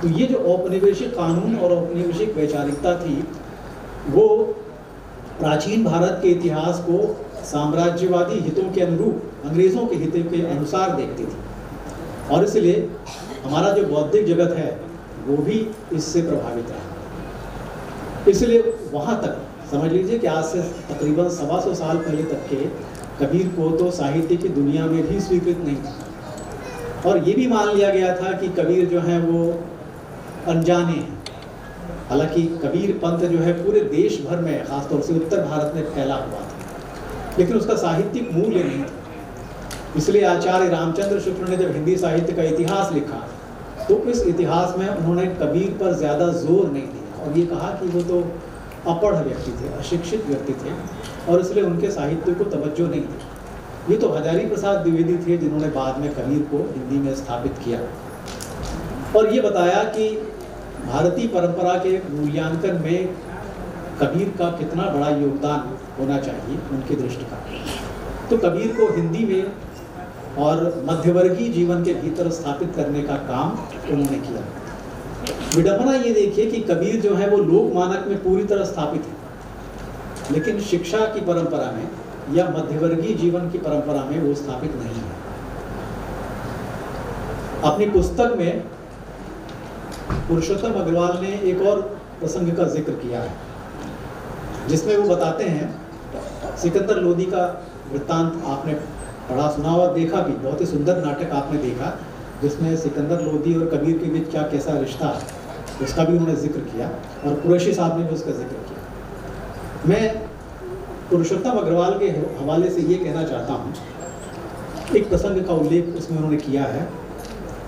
तो ये जो औपनिवेशिक कानून और औपनिवेशिक वैचारिकता थी वो प्राचीन भारत के इतिहास को साम्राज्यवादी हितों के अनुरूप, अंग्रेज़ों के हितों के अनुसार देखती थी, और इसलिए हमारा जो बौद्धिक जगत है वो भी इससे प्रभावित रहा। इसलिए वहाँ तक समझ लीजिए कि आज से तकरीबन 125 साल पहले तक के कबीर को तो साहित्य की दुनिया में भी स्वीकृत नहीं था, और ये भी मान लिया गया था कि कबीर जो हैं वो अनजाने हैं। हालांकि कबीर पंथ जो है पूरे देश भर में, खासतौर से उत्तर भारत में फैला हुआ था, लेकिन उसका साहित्यिक मूल्य नहीं था। इसलिए आचार्य रामचंद्र शुक्ल ने जब हिंदी साहित्य का इतिहास लिखा तो इस इतिहास में उन्होंने कबीर पर ज़्यादा जोर नहीं दिया और ये कहा कि वो तो अपढ़ व्यक्ति थे, अशिक्षित व्यक्ति थे, और इसलिए उनके साहित्य को तवज्जो नहीं दी। ये तो हजारी प्रसाद द्विवेदी थे जिन्होंने बाद में कबीर को हिंदी में स्थापित किया और ये बताया कि भारतीय परंपरा के मूल्यांकन में कबीर का कितना बड़ा योगदान होना चाहिए उनकी दृष्टि का। तो कबीर को हिंदी में और मध्यवर्गीय जीवन के भीतर स्थापित करने का काम उन्होंने किया। विडंबना ये देखिए कि कबीर जो है वो लोक मानक में पूरी तरह स्थापित है, लेकिन शिक्षा की परंपरा में या मध्यवर्गीय जीवन की परंपरा में वो स्थापित नहीं है। अपनी पुस्तक में पुरुषोत्तम अग्रवाल ने एक और प्रसंग का जिक्र किया है, जिसमें वो बताते हैं सिकंदर लोदी का वृत्तांत आपने पढ़ा, सुना और देखा भी। बहुत ही सुंदर नाटक आपने देखा जिसमें सिकंदर लोदी और कबीर के बीच क्या कैसा रिश्ता है उसका भी उन्होंने जिक्र किया, और कुरैशी साहब ने भी उसका जिक्र किया। मैं पुरुषोत्तम अग्रवाल के हवाले से ये कहना चाहता हूँ, एक प्रसंग का उल्लेख उसमें उन्होंने किया है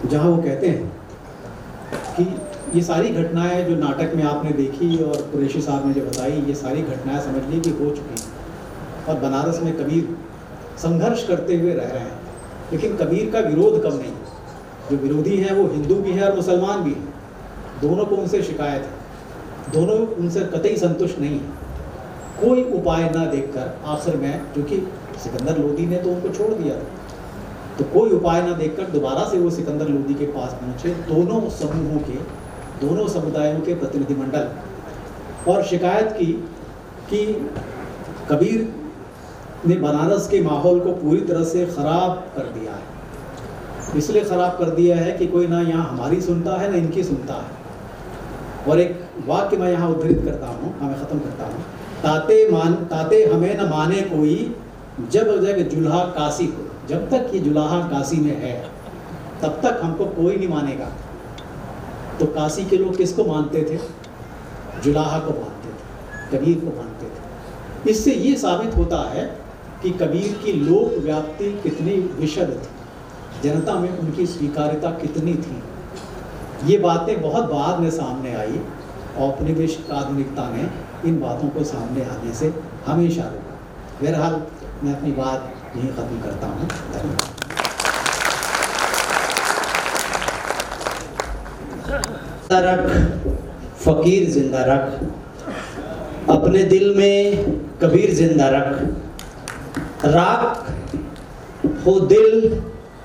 जहाँ वो कहते हैं कि ये सारी घटनाएं जो नाटक में आपने देखी और कुरैशी साहब ने जो बताई, ये सारी घटनाएं समझ ली कि हो चुकी हैं और बनारस में कबीर संघर्ष करते हुए रह रहे हैं, लेकिन कबीर का विरोध कम नहीं। जो विरोधी हैं वो हिंदू भी हैं और मुसलमान भी हैं, दोनों को उनसे शिकायत है, दोनों उनसे कतई संतुष्ट नहीं है। कोई उपाय ना देखकर आखिर में, क्योंकि सिकंदर लोदी ने तो उनको छोड़ दिया था, तो कोई उपाय ना देखकर दोबारा से वो सिकंदर लोदी के पास पहुँचे, दोनों समूहों के, दोनों समुदायों के प्रतिनिधिमंडल, और शिकायत की कि कबीर ने बनारस के माहौल को पूरी तरह से ख़राब कर दिया है। इसलिए ख़राब कर दिया है कि कोई ना यहाँ हमारी सुनता है ना इनकी सुनता है। और एक वाक्य मैं यहाँ उद्धृत करता हूँ, मैं ख़त्म करता हूँ। ताते हमें न माने कोई, जब जग जुल्हा काशी को। जब तक ये जुल्हा काशी में है तब तक हमको कोई नहीं मानेगा। तो काशी के लोग किसको मानते थे? जुल्हा को मानते थे, कबीर को मानते थे। इससे ये साबित होता है कि कबीर की लोक व्याप्ति कितनी विशद थी, जनता में उनकी स्वीकार्यता कितनी थी। ये बातें बहुत बाद में सामने आई, औपनिवेशिक आधुनिकता ने इन बातों को सामने आने से हमेशा रोका। बहरहाल मैं अपनी बात यहीं ख़त्म करता हूँ। धन्यवाद। रख फकीर जिंदा रख, अपने दिल में कबीर जिंदा रख, राख हो दिल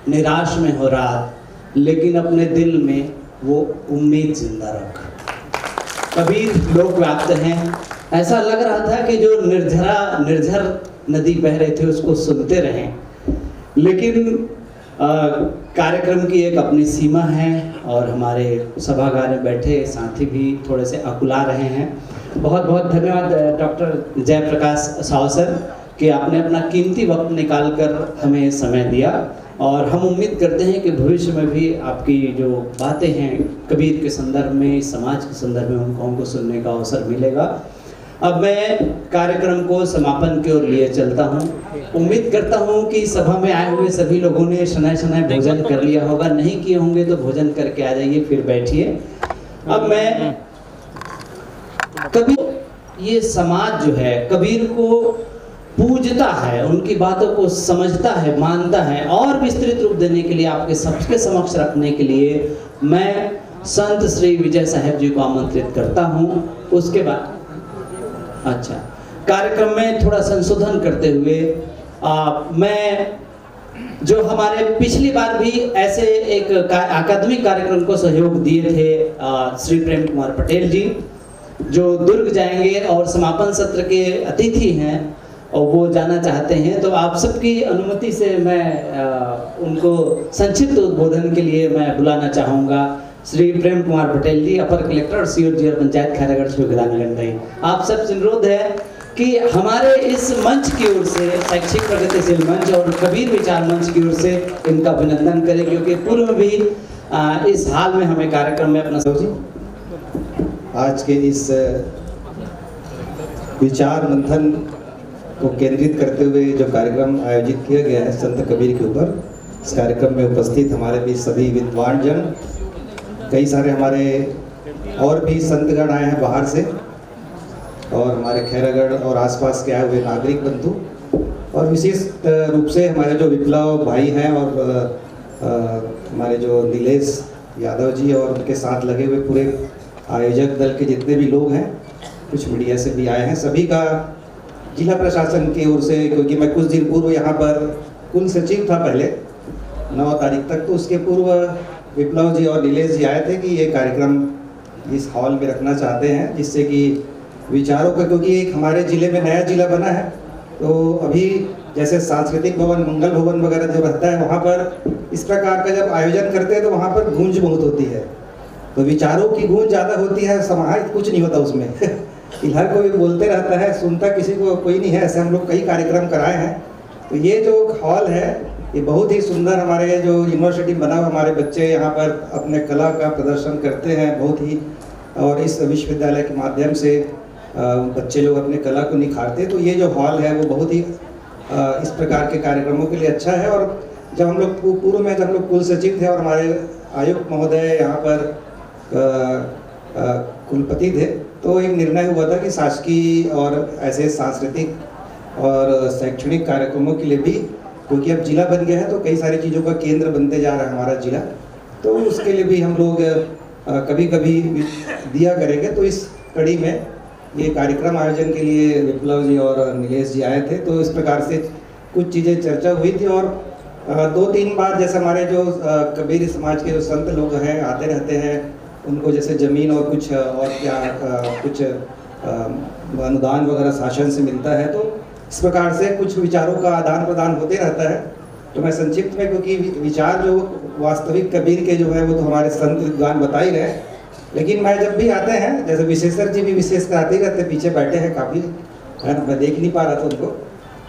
निराश में हो रात, लेकिन अपने दिल में वो उम्मीद जिंदा रख। कबीर लोक व्याप्त हैं। ऐसा लग रहा था कि जो निर्झर नदी बह रहे थे उसको सुनते रहें, लेकिन कार्यक्रम की एक अपनी सीमा है और हमारे सभागार में बैठे साथी भी थोड़े से अकुला रहे हैं। बहुत बहुत धन्यवाद डॉक्टर जयप्रकाश साव सर कि आपने अपना कीमती वक्त निकाल कर हमें समय दिया, और हम उम्मीद करते हैं कि भविष्य में भी आपकी जो बातें हैं कबीर के संदर्भ में, समाज के संदर्भ में, हमको सुनने का अवसर मिलेगा। अब मैं कार्यक्रम को समापन की ओर लिए चलता हूँ। उम्मीद करता हूँ कि सभा में आए हुए सभी लोगों ने शनाय शनाय भोजन कर लिया होगा, नहीं किए होंगे तो भोजन करके आ जाइए, फिर बैठिए। अब मैं कबीर, ये समाज जो है कबीर को पूजता है, उनकी बातों को समझता है, मानता है, और विस्तृत रूप देने के लिए आपके सबके समक्ष रखने के लिए मैं संत श्री विजय साहब जी को आमंत्रित करता हूँ। उसके बाद कार्यक्रम में थोड़ा संशोधन करते हुए मैं जो हमारे पिछली बार भी ऐसे एक अकादमिक कार्यक्रम को सहयोग दिए थे श्री प्रेम कुमार पटेल जी, जो दुर्ग जाएंगे और समापन सत्र के अतिथि हैं और वो जाना चाहते हैं। तो आप सबकी अनुमति से मैं उनको संक्षिप्त उद्बोधन के लिए मैं बुलाना चाहूँगा श्री प्रेम कुमार पटेल जी, अपर कलेक्टर और सीओजी और पंचायत खैरागढ़ श्री। आप सब से अनुरोध है कि हमारे इस मंच की ओर से, शैक्षिक प्रगतिशील मंच और कबीर विचार मंच की ओर से इनका अभिनंदन करें, क्योंकि पूर्व में भी इस हाल में हमें कार्यक्रम में अपना आज के इस विचार मंथन को केंद्रित करते हुए जो कार्यक्रम आयोजित किया गया है संत कबीर के ऊपर, इस कार्यक्रम में उपस्थित हमारे भी सभी विद्वान जन, कई सारे हमारे और भी संतगण आए हैं बाहर से, और हमारे खैरागढ़ और आसपास के आए हुए नागरिक बंधु, और विशेष रूप से हमारे जो विप्लव भाई हैं और हमारे जो नीलेश यादव जी और उनके साथ लगे हुए पूरे आयोजक दल के जितने भी लोग हैं, कुछ मीडिया से भी आए हैं, सभी का जिला प्रशासन की ओर से, क्योंकि मैं कुछ दिन पूर्व यहाँ पर कुल सचिव था पहले 9 तारीख तक, तो उसके पूर्व विप्लव जी और नीलेश जी आए थे कि ये कार्यक्रम इस हॉल में रखना चाहते हैं, जिससे कि विचारों का, क्योंकि एक हमारे ज़िले में नया ज़िला बना है, तो अभी जैसे सांस्कृतिक भवन, मंगल भवन वगैरह जो रहता है, वहाँ पर इस प्रकार का जब आयोजन करते हैं तो वहाँ पर गूंज बहुत होती है, तो विचारों की गूंज ज़्यादा होती है, समाहित कुछ नहीं होता उसमें हर कोई बोलते रहता है, सुनता किसी को कोई नहीं है। ऐसे हम लोग कई कार्यक्रम कराए हैं। तो ये जो हॉल है ये बहुत ही सुंदर, हमारे जो यूनिवर्सिटी बना हुआ, हमारे बच्चे यहाँ पर अपने कला का प्रदर्शन करते हैं बहुत ही, और इस विश्वविद्यालय के माध्यम से बच्चे लोग अपने कला को निखारते हैं। तो ये जो हॉल है वो बहुत ही इस प्रकार के कार्यक्रमों के लिए अच्छा है। और जब हम लोग पूर्व में जब हम लोग कुल सचिव थे और हमारे आयुक्त महोदय यहाँ पर कुलपति थे, तो एक निर्णय हुआ था कि शासकीय और ऐसे सांस्कृतिक और शैक्षणिक कार्यक्रमों के लिए भी, क्योंकि अब जिला बन गया है तो कई सारी चीज़ों का केंद्र बनते जा रहा है हमारा जिला, तो उसके लिए भी हम लोग कभी कभी दिया करेंगे। तो इस कड़ी में ये कार्यक्रम आयोजन के लिए विप्लव जी और नीलेश जी आए थे, तो इस प्रकार से कुछ चीज़ें चर्चा हुई थी। और 2-3 बार जैसे हमारे जो कबीर समाज के जो संत लोग हैं आते रहते हैं, उनको जैसे ज़मीन और कुछ और क्या कुछ अनुदान वगैरह शासन से मिलता है, तो इस प्रकार से कुछ विचारों का आदान प्रदान होते रहता है। तो मैं संक्षिप्त में, क्योंकि विचार जो वास्तविक कबीर के जो है वो तो हमारे संत विद्वान बता ही रहे, लेकिन मैं जब भी आते हैं, जैसे विशेषकर जी भी विशेष कराते ही रहते, पीछे बैठे हैं काफ़ी, है ना, मैं देख नहीं पा रहा था उनको।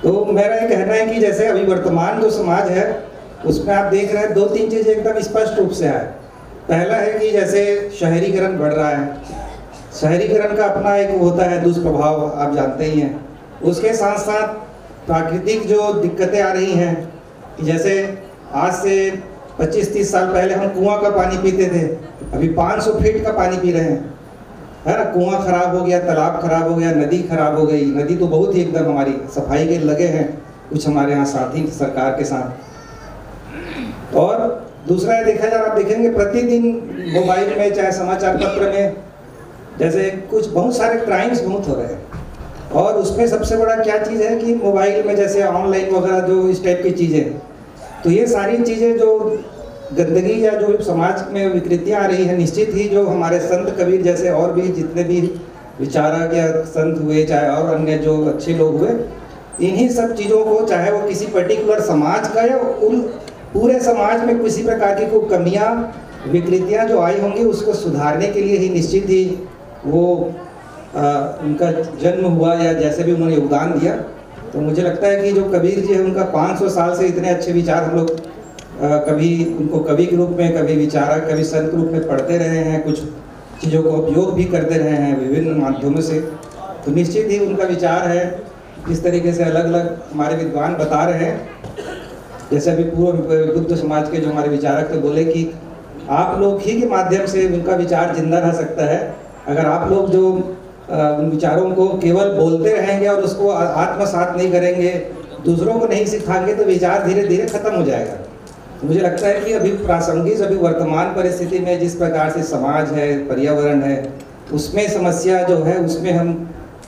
तो मेरा ये कहना है कि जैसे अभी वर्तमान जो समाज है उसमें आप देख रहे हैं 2-3 चीज़ें एकदम स्पष्ट रूप से आए। पहला है कि जैसे शहरीकरण बढ़ रहा है, शहरीकरण का अपना एक होता है दुष्प्रभाव, आप जानते ही हैं। उसके साथ साथ प्राकृतिक जो दिक्कतें आ रही हैं, कि जैसे आज से 25-30 साल पहले हम कुआं का पानी पीते थे, अभी 500 फीट का पानी पी रहे हैं, है ना। कुआं खराब हो गया, तालाब खराब हो गया, नदी खराब हो गई। नदी तो बहुत ही एकदम हमारी सफाई के लगे हैं कुछ हमारे यहाँ साथी सरकार के साथ। और दूसरा है, देखा जाए आप देखेंगे प्रतिदिन मोबाइल में चाहे समाचार पत्र में जैसे कुछ बहुत सारे क्राइम्स बहुत हो रहे हैं, और उसमें सबसे बड़ा क्या चीज़ है कि मोबाइल में जैसे ऑनलाइन वगैरह जो इस टाइप की चीज़ें, तो ये सारी चीज़ें जो गंदगी या जो समाज में विकृतियाँ आ रही है, निश्चित ही जो हमारे संत कबीर जैसे और भी जितने भी विचारक या संत हुए, चाहे और अन्य जो अच्छे लोग हुए, इन्हीं सब चीज़ों को, चाहे वो किसी पर्टिकुलर समाज का या उन पूरे समाज में किसी प्रकार की कोई कमियां विकृतियां जो आई होंगी, उसको सुधारने के लिए ही निश्चित ही वो उनका जन्म हुआ या जैसे भी उन्होंने योगदान दिया। तो मुझे लगता है कि जो कबीर जी है उनका 500 साल से इतने अच्छे विचार हम लोग कभी उनको कवि के रूप में, कभी विचारक, कभी संत के रूप में पढ़ते रहे हैं, कुछ चीज़ों को उपयोग भी करते रहे हैं विभिन्न माध्यमों से। तो निश्चित ही उनका विचार है, इस तरीके से अलग अलग हमारे विद्वान बता रहे हैं। जैसे अभी पूर्व बुद्ध समाज के जो हमारे विचारक थे बोले कि आप लोग ही के माध्यम से उनका विचार जिंदा रह सकता है। अगर आप लोग जो उन विचारों को केवल बोलते रहेंगे और उसको आत्मसात नहीं करेंगे, दूसरों को नहीं सिखाएंगे, तो विचार धीरे धीरे खत्म हो जाएगा। तो मुझे लगता है कि अभी प्रासंगिक, अभी वर्तमान परिस्थिति में जिस प्रकार से समाज है, पर्यावरण है, उसमें समस्या जो है, उसमें हम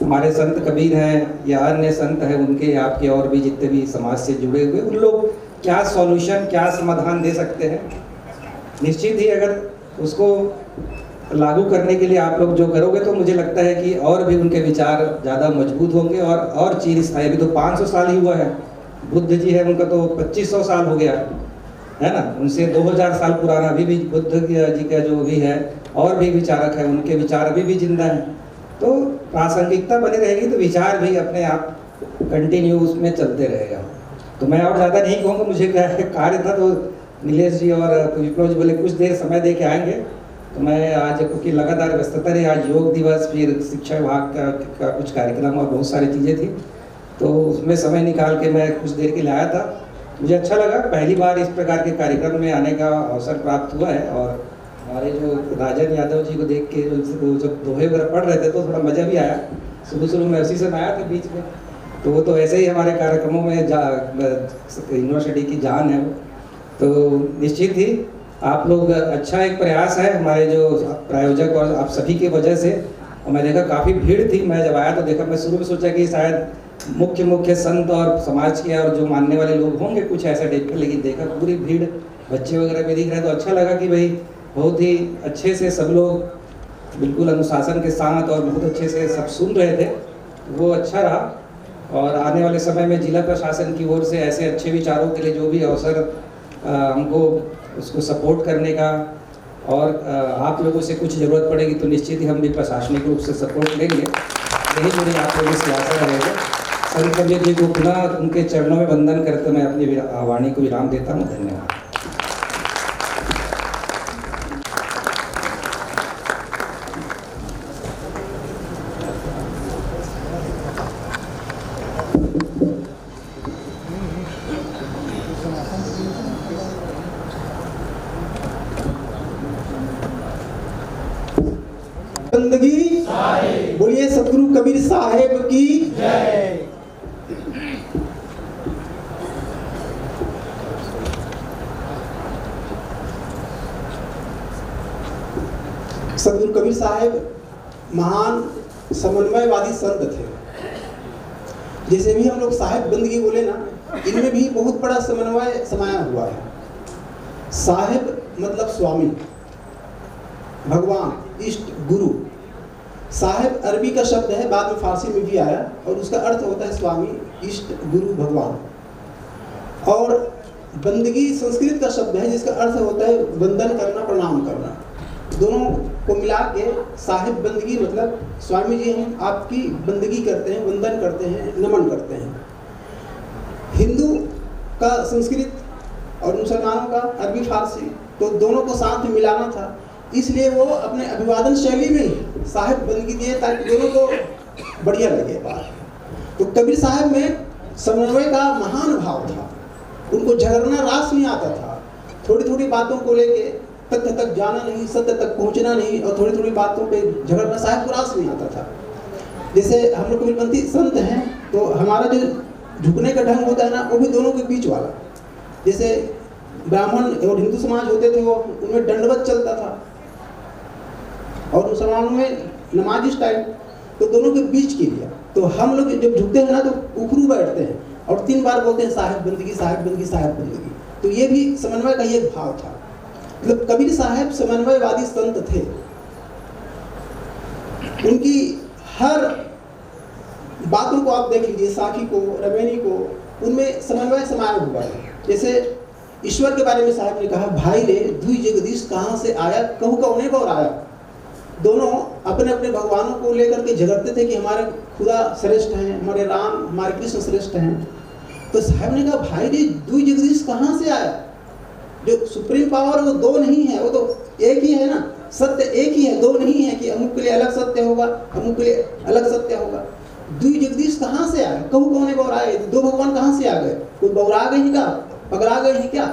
हमारे संत कबीर हैं या अन्य संत हैं उनके, आपके और भी जितने भी समाज से जुड़े हुए, उन लोग क्या सॉल्यूशन, क्या समाधान दे सकते हैं। निश्चित ही अगर उसको लागू करने के लिए आप लोग जो करोगे तो मुझे लगता है कि और भी उनके विचार ज़्यादा मजबूत होंगे और चिरस्थायी। अभी तो 500 साल ही हुआ है, बुद्ध जी है उनका तो 2500 साल हो गया है ना, उनसे 2000 साल पुराना अभी भी बुद्ध जी का जो भी है और भी विचारक है, उनके विचार अभी भी जिंदा हैं। तो प्रासंगिकता बनी रहेगी तो विचार भी अपने आप कंटिन्यू उसमें चलते रहेगा। तो मैं और ज़्यादा नहीं कहूँगा, मुझे क्या है कार्य था तो नीलेश जी और विप्लव जी बोले कुछ देर समय दे के आएंगे, तो मैं आज क्योंकि लगातार व्यस्तता रही, आज योग दिवस, फिर शिक्षा विभाग का कुछ कार्यक्रम और बहुत सारी चीज़ें थी, तो उसमें समय निकाल के मैं कुछ देर के लिए आया था। मुझे अच्छा लगा, पहली बार इस प्रकार के कार्यक्रम में आने का अवसर प्राप्त हुआ है। और हमारे जो राजन यादव जी को देख के जब दोहे वगैरह पढ़ रहे थे तो थोड़ा मज़ा भी आया। शुरू में उसी से आया था बीच में, तो वो तो ऐसे ही हमारे कार्यक्रमों में यूनिवर्सिटी की जान है। तो निश्चित ही आप लोग अच्छा एक प्रयास है हमारे जो प्रायोजक और आप सभी की वजह से। और मैं देखा काफ़ी भीड़ थी, मैं जब आया तो देखा, मैं शुरू में सोचा कि शायद मुख्य संत और समाज के और जो मानने वाले लोग होंगे कुछ ऐसा टाइप का, लेकिन देखा पूरी भीड़ बच्चे वगैरह भी दिख रहे हैं। तो अच्छा लगा कि भाई बहुत ही अच्छे से सब लोग बिल्कुल अनुशासन के साथ और बहुत अच्छे से सब सुन रहे थे, वो अच्छा रहा। और आने वाले समय में जिला प्रशासन की ओर से ऐसे अच्छे विचारों के लिए जो भी अवसर हमको उसको सपोर्ट करने का और आप लोगों से कुछ ज़रूरत पड़ेगी तो निश्चित ही हम भी प्रशासनिक रूप से सपोर्ट लेंगे। यही मेरी आप लोगों से आशा रहेगा। संत कबीर जी को पुनः उनके चरणों में वंदन करते मैं अपनी वाणी को विराम देता हूँ। धन्यवाद। बंदगी बोलिए सतगुरु कबीर साहेब की जय। सतगुरु कबीर साहेब महान समन्वयवादी संत थे। जैसे भी हम लोग साहेब बंदगी बोले ना, इनमें भी बहुत बड़ा समन्वय समाया हुआ है। साहेब मतलब स्वामी, भगवान, इष्ट, गुरु। साहेब अरबी का शब्द है, बाद में फारसी में भी आया और उसका अर्थ होता है स्वामी, इष्ट, गुरु, भगवान। और बंदगी संस्कृत का शब्द है जिसका अर्थ होता है वंदन करना, प्रणाम करना। दोनों को मिला के साहिब बंदगी मतलब स्वामी जी हम आपकी बंदगी करते हैं, वंदन करते हैं, नमन करते हैं। हिंदू का संस्कृत और मुसलमानों का अरबी फारसी, तो दोनों को साथ में मिलाना था, इसलिए वो अपने अभिवादन शैली में साहिब बंदगी दिए ताकि दोनों को बढ़िया लगे बात। तो कबीर साहब में समन्वय का महान भाव था। उनको झगड़ना रास नहीं आता था। थोड़ी थोड़ी बातों को लेके तथ्य तक जाना नहीं, सत्य तक पहुंचना नहीं, और थोड़ी थोड़ी बातों पे झगड़ना साहब को रास नहीं आता था। जैसे हम लोग कबीरपंथी संत हैं तो हमारा जो झुकने का ढंग होता है ना, वो भी दोनों के बीच वाला। जैसे ब्राह्मण और हिंदू समाज होते थे वो उनमें दंडवत चलता था, और मुसलमानों में नमाजी स्टाइल, तो दोनों के बीच की लिया। तो हम लोग जब झुकते हैं ना तो उखरू बैठते हैं और 3 बार बोलते हैं साहिब बंदगी, साहिब बंदगी, साहिब बंदगी। तो ये भी समन्वय का ये भाव था। मतलब कबीर साहब समन्वयवादी संत थे। उनकी हर बातों को आप देख लीजिए, साखी को, रमैनी को, उनमें समन्वय समाया हुआ है। जैसे ईश्वर के बारे में साहब ने कहा, भाई रे दुई जगदीश कहाँ से आया, कहू कौने को आया। दोनों अपने अपने भगवानों को लेकर के झगड़ते थे कि हमारे खुदा श्रेष्ठ हैं, हमारे राम, हमारे कृष्ण श्रेष्ठ हैं। तो साहब ने कहा, भाई रे दुई जगदीश कहाँ से आया। जो सुप्रीम पावर है वो दो नहीं है, वो तो एक ही है ना। सत्य एक ही है, दो नहीं है कि अमुक के लिए अलग सत्य होगा, अमुक के लिए अलग सत्य होगा। दुई जगदीश कहाँ से आए, कहू कौने बौराए, दो भगवान कहाँ से आ गए। कोई बौरा गए क्या, पकड़ा गए हैं क्या।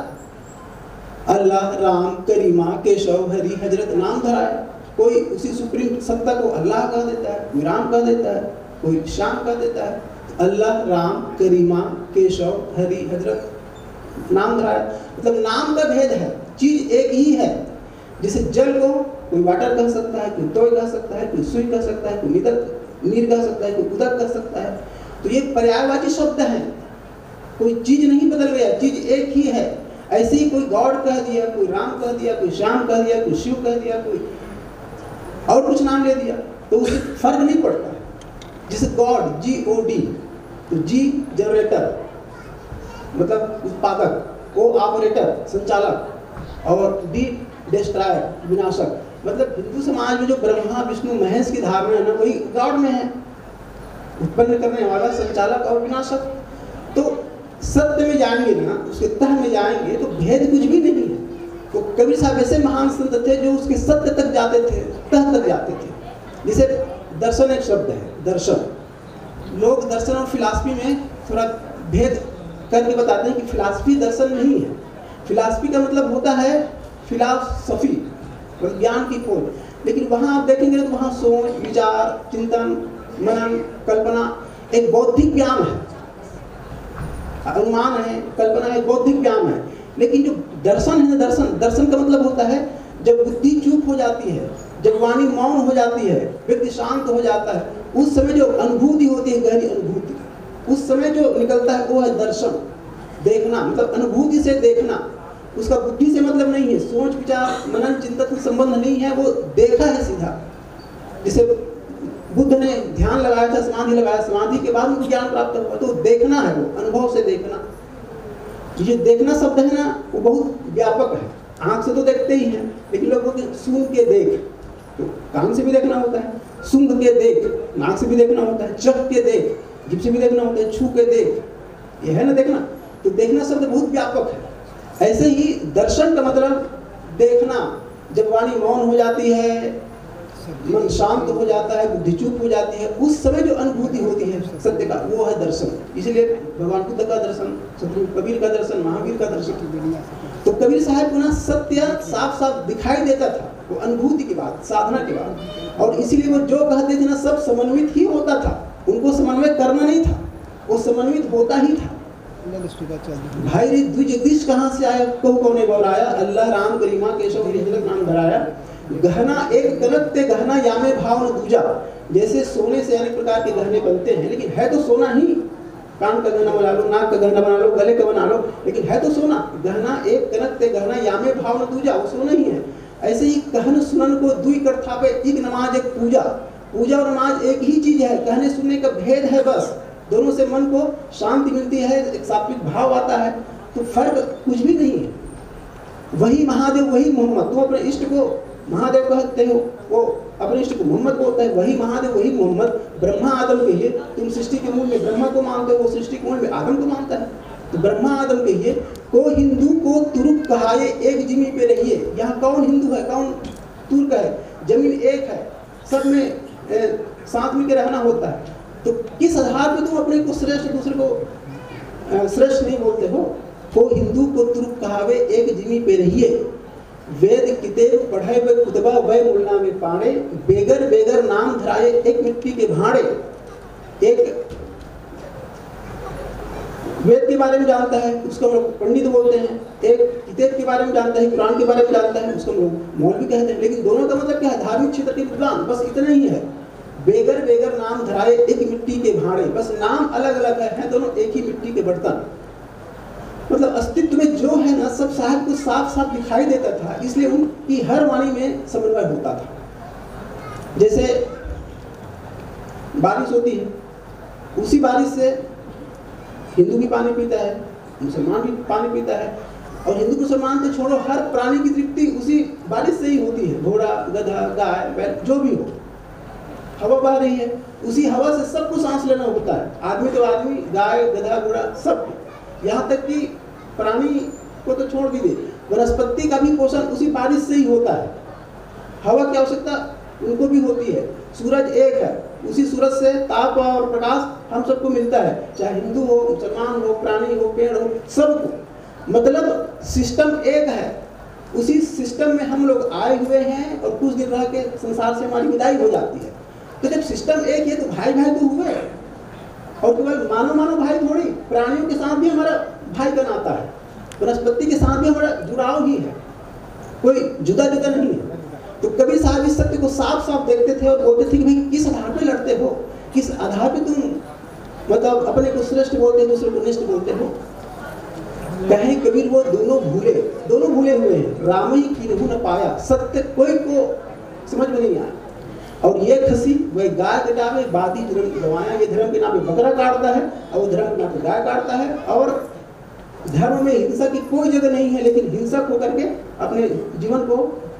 अल्लाह, राम, करीमा, केशव, हरि, हजरत नाम धराया। कोई उसी सुप्रीम सत्ता को अल्लाह कह देता है, कोई राम कह देता है, कोई श्याम कह देता है। अल्लाह, राम, करीमा, केशव, हरि, हजरत नाम धराया। मतलब नाम का भेद है, चीज एक ही है। जैसे जल को कोई वाटर कह सकता है, कोई तोय कह सकता है, कोई सुई कह सकता है, कोई नीर कह सकता है, कोई उदक कह सकता है। तो ये पर्यायवाची शब्द हैं। कोई चीज नहीं बदल गया, चीज एक ही है। ऐसे ही कोई गॉड कह दिया, कोई राम कह दिया, कोई श्याम कह दिया, कोई शिव कह दिया, कोई और कुछ नाम ले दिया, तो उससे फर्क नहीं पड़ता। जैसे गॉड GOD, तो G जनरेटर मतलब उत्पादक, O ऑपरेटर संचालक, और D डिस्ट्रॉयर विनाशक। मतलब हिंदू समाज में जो ब्रह्मा विष्णु महेश की धारणा है ना, वही गॉड में है, उत्पन्न करने वाला, संचालक और विनाशक। तो सत्य में जाएंगे ना, उसके तह में जाएंगे तो भेद कुछ भी नहीं है। तो कबीर साहब ऐसे महान संत थे जो उसके सत्य तक जाते थे, तह तक जाते थे। जैसे दर्शन एक शब्द है, दर्शन। लोग दर्शन और फिलॉसफी में थोड़ा भेद करके बताते हैं कि फिलॉसफी दर्शन नहीं है। फिलॉसफी का मतलब होता है फिलॉसफी, मतलब ज्ञान की खोज। लेकिन वहाँ आप देखेंगे तो वहाँ सोच, विचार, चिंतन, मनन, कल्पना एक बौद्धिक व्यायाम है, अनुमान है, कल्पना एक बौद्धिक व्यायाम है। लेकिन जो दर्शन है, दर्शन का मतलब होता है जब बुद्धि चुप हो जाती है, जब वाणी मौन हो जाती है, व्यक्ति शांत हो जाता है, उस समय जो अनुभूति होती है, गहरी अनुभूति, उस समय जो निकलता है वो है दर्शन। देखना मतलब अनुभूति से देखना, उसका बुद्धि से मतलब नहीं है, सोच विचार मनन चिंतन से संबंध नहीं है, वो देखा है सीधा। जैसे बुद्ध ने ध्यान लगाया था, समाधि लगाया, समाधि के बाद उनको ज्ञान प्राप्त हुआ, तो देखना है, वो अनुभव से देखना। ये देखना शब्द है ना, वो बहुत व्यापक है। आंख से तो देखते ही हैं, लेकिन लोग बोलते हैं सुन के देख, तो कान से भी देखना होता है, सूंघ के देख, नाक से भी देखना होता है, चख के देख, जीभ से भी देखना होता है, छू के देख, ये है ना देखना। तो देखना शब्द बहुत व्यापक है। ऐसे ही दर्शन का मतलब देखना, जब वाणी मौन हो जाती है, मन शांत हो जाता है, बुद्धि चुप हो जाती है, उस समय जो अनुभूति होती है सत्य का, वो है दर्शन। इसलिए भगवान बुद्ध का दर्शन, सतगुरु कबीर का दर्शन, महावीर का दर्शन। तो कबीर साहब को ना सत्य साफ साफ दिखाई देता था, वो अनुभूति की बात, साधना की बात। और इसीलिए वो जो कहते थे ना, सब समन्वित ही होता था, उनको समन्वय करना नहीं था, वो समन्वित होता ही था। भाई रे द्विजगदीश कहाँ से आया, कहो कौने बोलाया, अल्लाह राम करीमा केशव हरिजन नाम धराया। गहना एक कनक ते गहना यामे भाव न दूजा। जैसे सोने से अनेक प्रकार के गहने बनते हैं, लेकिन है तो सोना ही। कान का गहना बना लो, नाक का गहना बना लो, गले का बना लो, लेकिन है तो सोना। गहना एक कनक ते गहना यामे भाव न दूजा, वो सोना ही है। ऐसे ही कहन सुनन को दुई कट्ठा पे एक नमाज एक पूजा। पूजा और नमाज एक ही चीज है, कहने सुनने का भेद है बस। दोनों से मन को शांति मिलती है, एक सात्विक भाव आता है, तो फर्क कुछ भी नहीं है। वही महादेव वही मोहम्मद। तुम अपने इष्ट को महादेव कहते हो, वो अपने इष्ट को मोहम्मद बोलता है। वही महादेव वही मोहम्मद। ब्रह्मा आदम कहिए, तुम सृष्टि के मूल में ब्रह्मा को मानते हो, वो सृष्टि के मूल में आदम को मानता है। तो ब्रह्मा आदम कहिए, को हिंदू को तुरुक कहाये, एक जिमी पे रहिए। यहाँ कौन हिंदू है, कौन तुर्क है? जमीन एक है, सब में साथ में के रहना होता है। तो किस आधार पे तुम अपने को श्रेष्ठ, दूसरे को श्रेष्ठ नहीं बोलते हो? को हिंदू को तुर्क कहावे, एक जिमी पे रहिए। वेद किताब पढ़े वे खुतबा वे मुल्ला में पाड़े। बेगर बेगर नाम धराए, एक मिट्टी के भाड़े। एक वेद के बारे में जानता है, उसको हम लोग पंडित बोलते हैं। एक किताब के बारे में जानता है, कुरान के बारे में जानता है, उसको हम लोग मौलवी कहते हैं। लेकिन दोनों का मतलब क्या है? धार्मिक क्षेत्र के विद्वान, बस इतना ही है। बेगर बेगर नाम धराए, एक मिट्टी के भाड़े। बस नाम अलग अलग है, दोनों एक ही मिट्टी के बर्तन। मतलब अस्तित्व में जो है ना, सब साहब को साफ साफ दिखाई देता था, इसलिए उनकी हर वाणी में समन्वय होता था। जैसे बारिश होती है, उसी बारिश से हिंदू भी पानी पीता है, मुसलमान भी पानी पीता है। और हिंदू मुसलमान तो छोड़ो, हर प्राणी की तृप्ति उसी बारिश से ही होती है। घोड़ा, गधा, गाय, बैल, जो भी हो। हवा बह रही है, उसी हवा से सबको सांस लेना होता है। आदमी तो आदमी, गाय, गधा, घोड़ा, सब। यहाँ तक कि प्राणी को तो छोड़ दीजिए, वनस्पति का भी पोषण उसी बारिश से ही होता है। हवा की आवश्यकता उनको भी होती है। सूरज एक है, उसी सूरज से ताप और प्रकाश हम सबको मिलता है, चाहे हिंदू हो, मुसलमान हो, प्राणी हो, पेड़ हो, सबको। मतलब सिस्टम एक है, उसी सिस्टम में हम लोग आए हुए हैं और कुछ दिन रह के संसार से हमारी विदाई हो जाती है। तो जब सिस्टम एक है तो भाई भाई तो हुए। और केवल मानव मानव भाई थोड़ी, प्राणियों के साथ भी हमारा भाई का नाता है, वनस्पति के साथ भी हमारा जुड़ाव ही है, कोई जुदा जुदा नहीं है। तो कबीर साहब इस सत्य को साफ साफ देखते थे और बोलते थे कि भाई किस आधार पे लड़ते हो, किस आधार पे तुम मतलब अपने को श्रेष्ठ बोलते हो, दूसरे को निष्ठ बोलते हो। कहे कबीर वो दोनों भूले हुए हैं, राम ही किन्हू न पाया, सत्य कोई को समझ में नहीं आया। और ये खसी वह गाय कटावे, बाती धर्म गवाया, ये धर्म के नाम पे बकरा काटता है और वो धर्म के नाम पे गाय काटता है। और धर्म में हिंसा की कोई जगह नहीं है, लेकिन हिंसक होकर के अपने जीवन को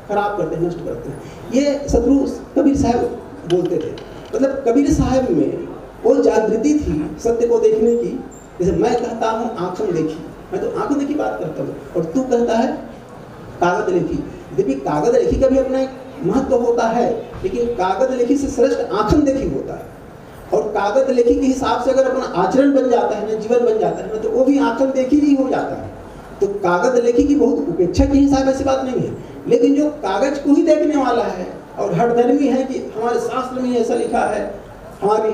खराब करते हैं, नष्ट करते हैं। ये शत्रु कबीर साहब बोलते थे। मतलब कबीर साहब में वो जागृति थी सत्य को देखने की। जैसे मैं कहता हूँ आंखों देखी, मैं तो आंखों देखी बात करता हूँ, और तू कहता है कागज लेखी। देखिए कागज लेखी का भी अपना एक महत्व होता है, लेकिन कागज लेखी से श्रेष्ठ आंखन देखी होता है। और कागज लेखी के हिसाब से अगर अपना आचरण बन जाता है ना, जीवन बन जाता है ना, तो वो भी आंखन देखी ही हो जाता है। तो कागज लेखी की बहुत उपेक्षा के हिसाब ऐसी बात नहीं है, लेकिन जो कागज को ही देखने वाला है और हठधर्मी है कि हमारे शास्त्र में ऐसा लिखा है, हमारी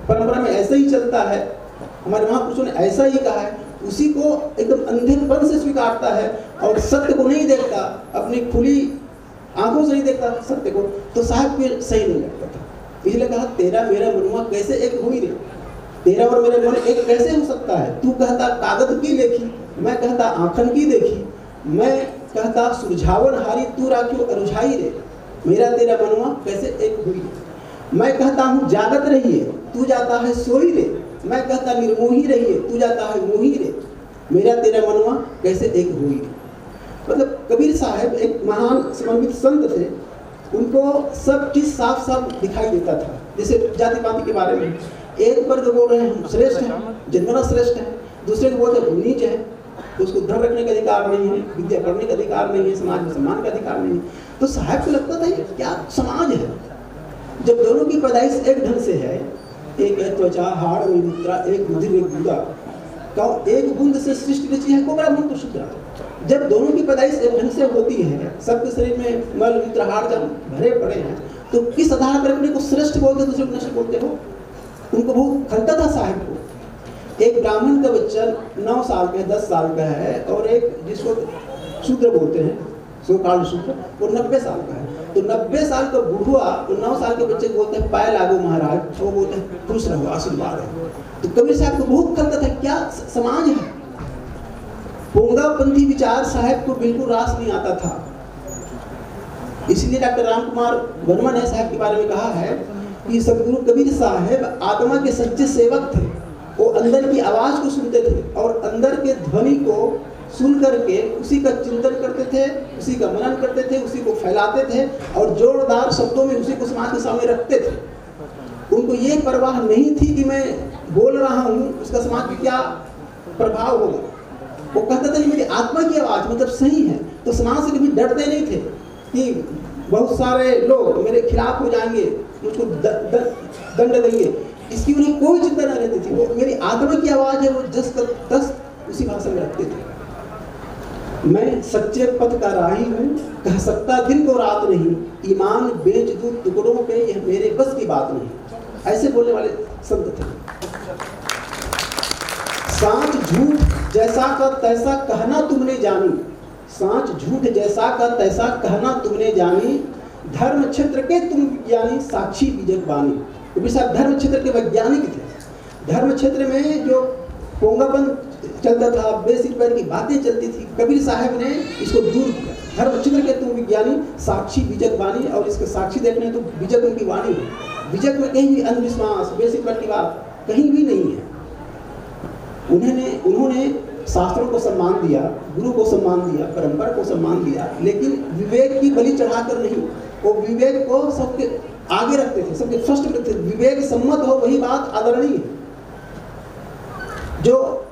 परंपरा में ऐसा ही चलता है, हमारे महापुरुषों ने ऐसा ही कहा है, उसी को एकदम अंधेरपन से स्वीकारता है और सत्य को नहीं देखता, अपनी खुली आंखों से नहीं देखता सत्य को, तो साहब फिर सही नहीं लगता था। इसलिए कहा तेरा मेरा मनुआ कैसे एक हुई रे, तेरा और मेरा मन एक कैसे हो सकता है। तू कहता कागज की लेखी, मैं कहता आंखन की देखी, मैं कहता सुरझावन हारी, तू राखियो अरुझाई रे, मेरा तेरा मनुआ कैसे एक हुई रे। मैं कहता हूँ जागत रहिए, तू जाता है सोई रे, मैं कहता निर्मोही रहिए, तू जाता है मोही रे, मेरा तेरा मनुआ कैसे एक हुई रे। मतलब कबीर साहब एक महान समन्वित संत थे, उनको सब चीज साफ साफ दिखाई देता था। जैसे जाति पाति के बारे में एक वर्ग बोल रहे हैं हम श्रेष्ठ हैं, जन्मना श्रेष्ठ है, दूसरे को बोलते हैं नीच है, तो उसको धन रखने का अधिकार नहीं है, विद्या पढ़ने का अधिकार नहीं है, समाज में सम्मान का अधिकार नहीं है। तो साहब को लगता था ये क्या समाज है, जब दोनों की पैदाइश एक ढंग से है, एक है त्वचा हाड़ मुद्रा, एक रुधिर एक गुदा, कहो एक बूंद से सृष्टि रची है, कोबरा बूंद तो शुद्रा। जब दोनों की पैदाइश एक ढंग से होती है, सबके शरीर में मल मूत्र हाड़ जब भरे पड़े हैं, तो किस आधार पर अपने को श्रेष्ठ बोलते दूसरे को नष्ट बोलते हो। उनको बहुत खलता था साहब को। एक ब्राह्मण का बच्चा 9 साल का 10 साल का है, और एक जिसको शूद्र बोलते हैं, सोकाल शूद्र, वो 90 साल का है। तो 90 साल का बुढ़वा तो 9 साल के बच्चे को बोलते हैं पाए लागो महाराज, तो वो बोलते हैं खुश रहो आशीर्वाद है। तो कबीर साहब को बहुत खलता था क्या समाज है। पोंगापंथी विचार साहब को बिल्कुल रास नहीं आता था। इसलिए डॉक्टर राम कुमार वर्मा ने साहब के बारे में कहा है कि सदगुरु कबीर साहब आत्मा के सच्चे सेवक थे। वो अंदर की आवाज को सुनते थे और अंदर के ध्वनि को सुन करके उसी का चिंतन करते थे, उसी का मनन करते थे, उसी को फैलाते थे और जोरदार शब्दों में उसी को समाज के सामने रखते थे। उनको ये परवाह नहीं थी कि मैं बोल रहा हूँ उसका समाज पर क्या प्रभाव होगा। वो कहता था कि मेरी आत्मा की आवाज मतलब सही है, तो समाज से कभी डरते नहीं थे कि बहुत सारे लोग मेरे खिलाफ हो जाएंगे, मुझको दंड देंगे, इसकी उन्हें कोई चिंता न रहती थी। वो मेरी आत्मा की आवाज है, वो जस का तस उसी भाषा में रखते थे। मैं सच्चे पथ का राही हूँ, कह सकता दिन को रात नहीं, ईमान बेच दूं टुकड़ों पे, यह मेरे बस की बात नहीं। ऐसे बोलने वाले संत थे। सांच झूठ जैसा का तैसा कहना तुमने जानी, सांच झूठ जैसा का तैसा कहना तुमने जानी, धर्म क्षेत्र के तुम विज्ञानी साक्षी बीजक बानी। कबीर साहब धर्म क्षेत्र के वैज्ञानिक थे। धर्म क्षेत्र में जो पोंगापन चलता था, बेसिर पैर की बातें चलती थी, कबीर साहब ने इसको दूर किया। धर्म क्षेत्र के तुम विज्ञानी साक्षी बीजक बानी, और इसके साक्षी देखने तो बीजक उनकी वाणी है। बीजक में कहीं भी अंधविश्वास बेसिर पैर की बात कहीं भी नहीं है। उन्होंने शास्त्रों को सम्मान दिया, गुरु को सम्मान दिया, परंपरा को सम्मान दिया, लेकिन विवेक की बलि चढ़ाकर नहीं। वो विवेक को सबके आगे रखते थे, सबके फर्स्ट रखते थे। विवेक सम्मत हो वही बात आदरणीय है। जो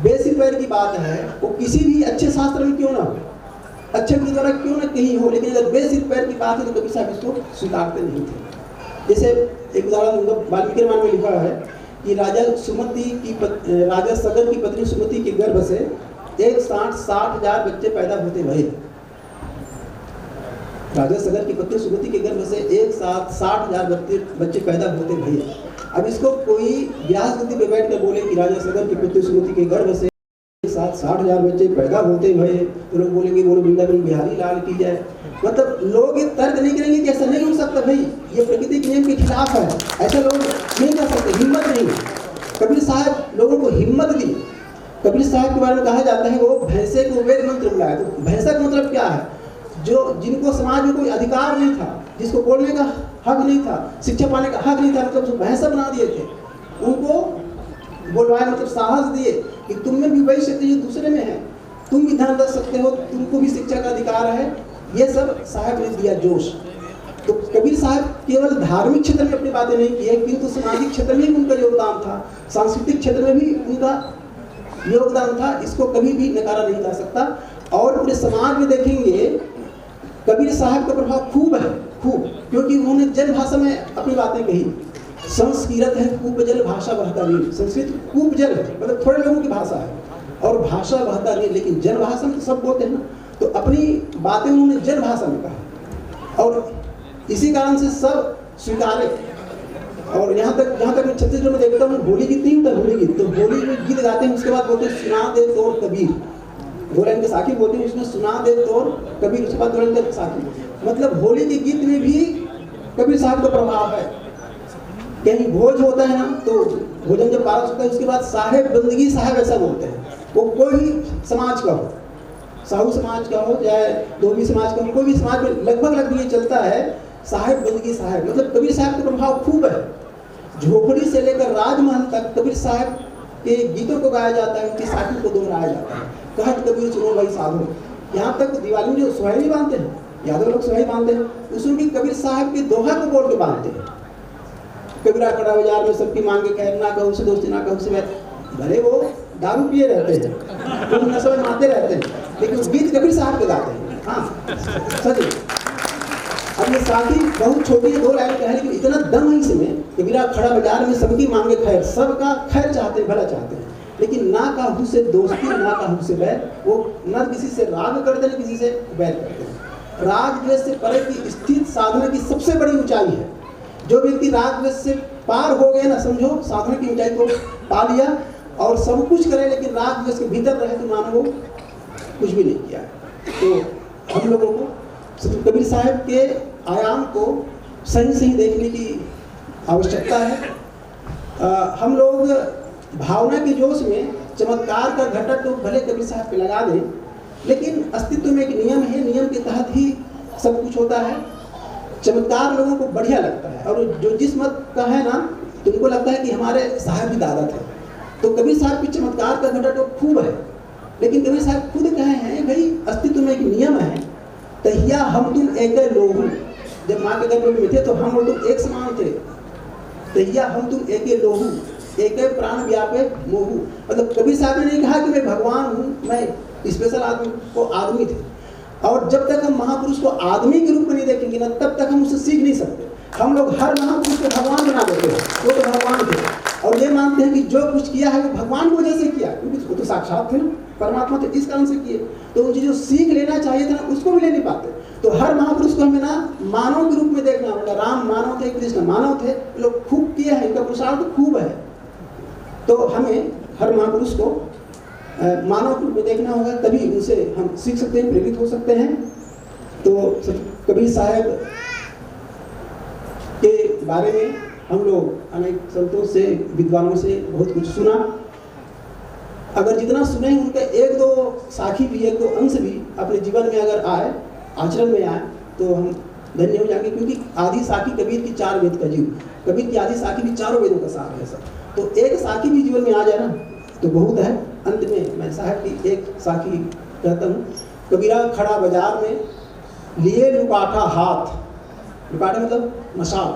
बेसिर पैर की बात है वो किसी भी अच्छे शास्त्र में क्यों ना हो, अच्छे गुरु द्वारा क्यों ना कहीं हो, लेकिन अगर बेसिर पैर की बात है तो कबीर साहब इसको स्वीकारते नहीं थे। जैसे एक उदाहरण वाल्मीकि रामायण में लिखा है कि राजा सगर की पत्नी सुमति के गर्भ से एक साथ 60,000 बच्चे पैदा होते भये। राजा सगर की पत्नी सुमति के गर्भ से एक साथ 60,000 बच्चे पैदा होते भये। अब इसको कोई व्यास गति पे बैठ कर बोले कि राजा सगर की पत्नी सुमति के गर्भ से एक साथ 60,000 बच्चे पैदा होते भये, तो लोग बोलेंगे बोलो वृंदावन बिहारी लाल की जाए। मतलब लोग ये तर्क नहीं करेंगे कि ऐसा नहीं हो सकता, भाई ये प्रकृति के नियम के खिलाफ है, ऐसा लोग नहीं कर सकते, हिम्मत नहीं। कबीर साहब लोगों को हिम्मत दी कबीर साहब के बारे में कहा जाता है वो भैंसे को वेद मंत्र बुलाया। तो भैंसा का मतलब क्या है? जो जिनको समाज में कोई अधिकार नहीं था, जिसको बोलने का हक नहीं था, शिक्षा पाने का हक नहीं था, मतलब उसको भैंसा बना दिए थे। उनको बोलवाए, मतलब साहस दिए कि तुम में भी वही शक्ति जो दूसरे में है, तुम भी ध्यान रख सकते हो, तुमको भी शिक्षा का अधिकार है। ये सब साहब ने दिया जोश। तो कबीर साहब केवल धार्मिक क्षेत्र में अपनी बातें नहीं की है, किंतु सामाजिक क्षेत्र में भी उनका योगदान था, सांस्कृतिक क्षेत्र में भी उनका योगदान था। इसको कभी भी नकारा नहीं जा सकता। और पूरे समाज में देखेंगे कबीर साहब का प्रभाव खूब है, खूब, क्योंकि उन्होंने जन भाषा में अपनी बातें कही। संस्कृत है कूप जल भाषा बहता नहीं। संस्कृत कूप जल है, मतलब थोड़े लोगों की भाषा है, और भाषा बहता नहीं, लेकिन जन भाषा में तो सब बोलते हैं ना। तो अपनी बातें उन्होंने जन भाषा में कहा, और इसी कारण से सब स्वीकारे। और यहाँ तक मैं छत्तीसगढ़ में देखता हूँ, होली गीत नहीं होता, होली गीत, तो होली में गीत गाते हैं, उसके बाद बोलते हैं सुना दे तोर कबीर, दो लाइन के साखी बोलते हैं, उसमें सुना दे तोर कबीर, उसके बाद दो लाइन के साखी। मतलब होली के गीत में भी कबीर साहब का प्रभाव है। कहीं भोज होता है ना, तो भोजन जब पारस होता है उसके बाद साहेब बंदगी साहब ऐसा बोलते हैं। वो कोई समाज का हो, साहू समाज का हो, चाहे धोबी समाज का हो, कोई भी समाज में लगभग ये चलता है साहेब बंदगी साहेब। मतलब कबीर साहब का प्रभाव खूब है। झोपड़ी से लेकर राजमहल तक कबीर साहब के गीतों को गाया जाता है, उनकी साखी को दोहराया जाता है। कहत कबीर सुनो भाई साधो। यहाँ तक दिवाली में जो सुहाई बांधते हैं, यादव लोग सुहाई बांधते हैं, उसमें भी कबीर साहब के दोहा को बोल के बांधते हैं। कबीरा खड़ा बाजार में सबकी मांगे खैर, ना कहूँ से दोस्ती ना कहूँ से बैठ। भले वो दारू पिए रहते हैं, वो नशे में मारते रहते हैं, लेकिन गीत कबीर साहब के गाते हैं। हाँ सच। अब ये साखी बहुत छोटी है, 2 लाइन का है, लेकिन इतना दम है इसमें। कबीरा खड़ा बाजार में सबकी मांगे खैर, सबका खैर चाहते हैं, भला चाहते हैं, लेकिन ना काहू से दोस्ती ना काहू से बैर। वो न किसी से राग करते न किसी से बैर करते हैं। राग द्वेष से परे की स्थित साधना की सबसे बड़ी ऊंचाई है। जो व्यक्ति राग द्वेष से पार हो गया ना, समझो साधना की ऊंचाई को पा लिया, और सब कुछ करे लेकिन राग द्वेष के भीतर रहे तो मानो वो कुछ भी नहीं किया। तो हम लोगों को कबीर साहब के आयाम को सही देखने की आवश्यकता है। हम लोग भावना के जोश में चमत्कार का घटक तो भले कबीर साहब पे लगा दें, लेकिन अस्तित्व में एक नियम है, नियम के तहत ही सब कुछ होता है। चमत्कार लोगों को बढ़िया लगता है, और जो जिस मत का है ना, तो उनको लगता है कि हमारे साहब ही दादा थे। तो कबीर साहब की चमत्कार का घटक तो खूब है, लेकिन कबीर साहब खुद कहे हैं भाई अस्तित्व में एक नियम है, तहिया हम तुम एक लोहू। जब माँ के गर्भ में थे तो हम और तुम एक समान थे। तहिया हम तुम एक लोहू, एक प्राण व्यापे मोहू। मतलब कबीर साहब ने नहीं कहा कि मैं भगवान हूँ, मैं स्पेशल आदमी को आदमी थे। और जब तक हम महापुरुष को आदमी के रूप में नहीं देखेंगे ना, तब तक हम उससे सीख नहीं सकते। हम लोग हर महापुरुष को भगवान बना देते हैं, वो तो भगवान थे, और ये मानते हैं कि जो कुछ किया है वो भगवान की वजह से किया, क्योंकि वो तो साक्षात थे ना, परमात्मा थे, इस कारण से किए। तो उनसे जो सीख लेना चाहिए था ना, उसको भी ले नहीं पाते। तो हर महापुरुष को हमें ना मानव के रूप में देखना होगा। राम मानव थे, कृष्ण मानव थे, लोग खूब किए हैं, इनका पुरुषार्थ खूब है। तो हमें हर महापुरुष को मानव के रूप में देखना होगा, तभी उनसे हम सीख सकते हैं, प्रेरित हो सकते हैं। तो कबीर साहब के बारे में हम लोग अनेक संतों से, विद्वानों से बहुत कुछ सुना। अगर जितना सुने उनका 1-2 साखी भी, 1-2 अंश भी अपने जीवन में अगर आए, आचरण में आए, तो हम धन्य हो जाएंगे। क्योंकि आदि साखी कबीर की 4 वेद का जीव, कबीर की आदि साखी भी 4 वेदों का सार है सब। तो एक साखी भी जीवन में आ जाए ना तो बहुत है। अंत में मैं साहब की एक साखी कहता हूँ। कबीरा खड़ा बाजार में लिए लुकाठा हाथ, लुकाठा मतलब मशाल।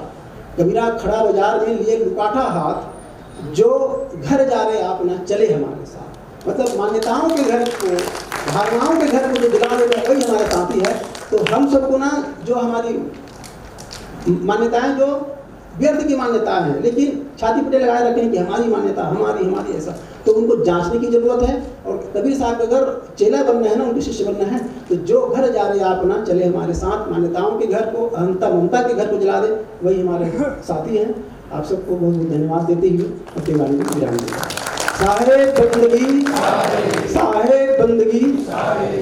कबीरा खड़ा बाजार में लिए लुकाठा हाथ, जो घर जा रहे आप ना चले हमारे साथ। मतलब मान्यताओं के घर को, धारणाओं के घर को जो दिला देता है वही हमारे साथी है। तो हम सबको ना, जो हमारी मान्यताएं जो व्यर्थ की मान्यताएं हैं, लेकिन छाती पटे लगाए रखें कि हमारी मान्यता, हमारी ऐसा, तो उनको जांचने की जरूरत है। और कबीर साहब अगर चेला बनना है ना, उनके शिष्य बनना है, तो जो घर जा रहे आप ना चले हमारे साथ, मान्यताओं के घर को, अहंता ममता के घर को जला दे, वही हमारे साथी हैं। आप सबको बहुत बहुत धन्यवाद देते हुए अपने बारे में विराम देता हूं। साहेब बंदगी, साहेब बंदगी,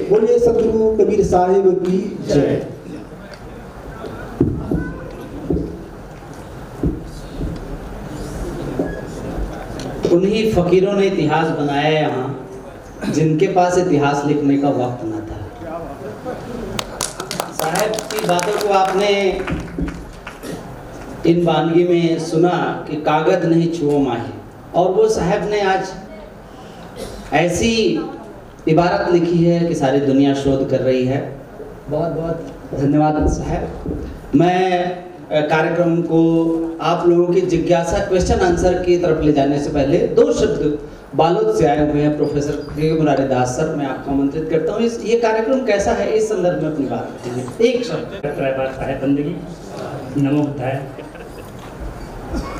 बोलिए सदगुरु कबीर साहेब की जय। उन्हीं फकीरों ने इतिहास बनाया यहाँ, जिनके पास इतिहास लिखने का वक्त न था। साहब की बातों को आपने इन वानगी में सुना कि कागज नहीं छुओ माही, और वो साहब ने आज ऐसी इबारत लिखी है कि सारी दुनिया शोध कर रही है। बहुत बहुत धन्यवाद साहब। मैं कार्यक्रम को आप लोगों की जिज्ञासा क्वेश्चन आंसर की तरफ ले जाने से पहले 2 शब्द बालोद से आए हुए हैं प्रोफेसर के मुरारी दास सर, मैं आपको आमंत्रित करता हूँ। ये कार्यक्रम कैसा है इस संदर्भ में अपनी बात रखेंगे। एक शब्द साहेब बंदगी नमो बुद्धाय।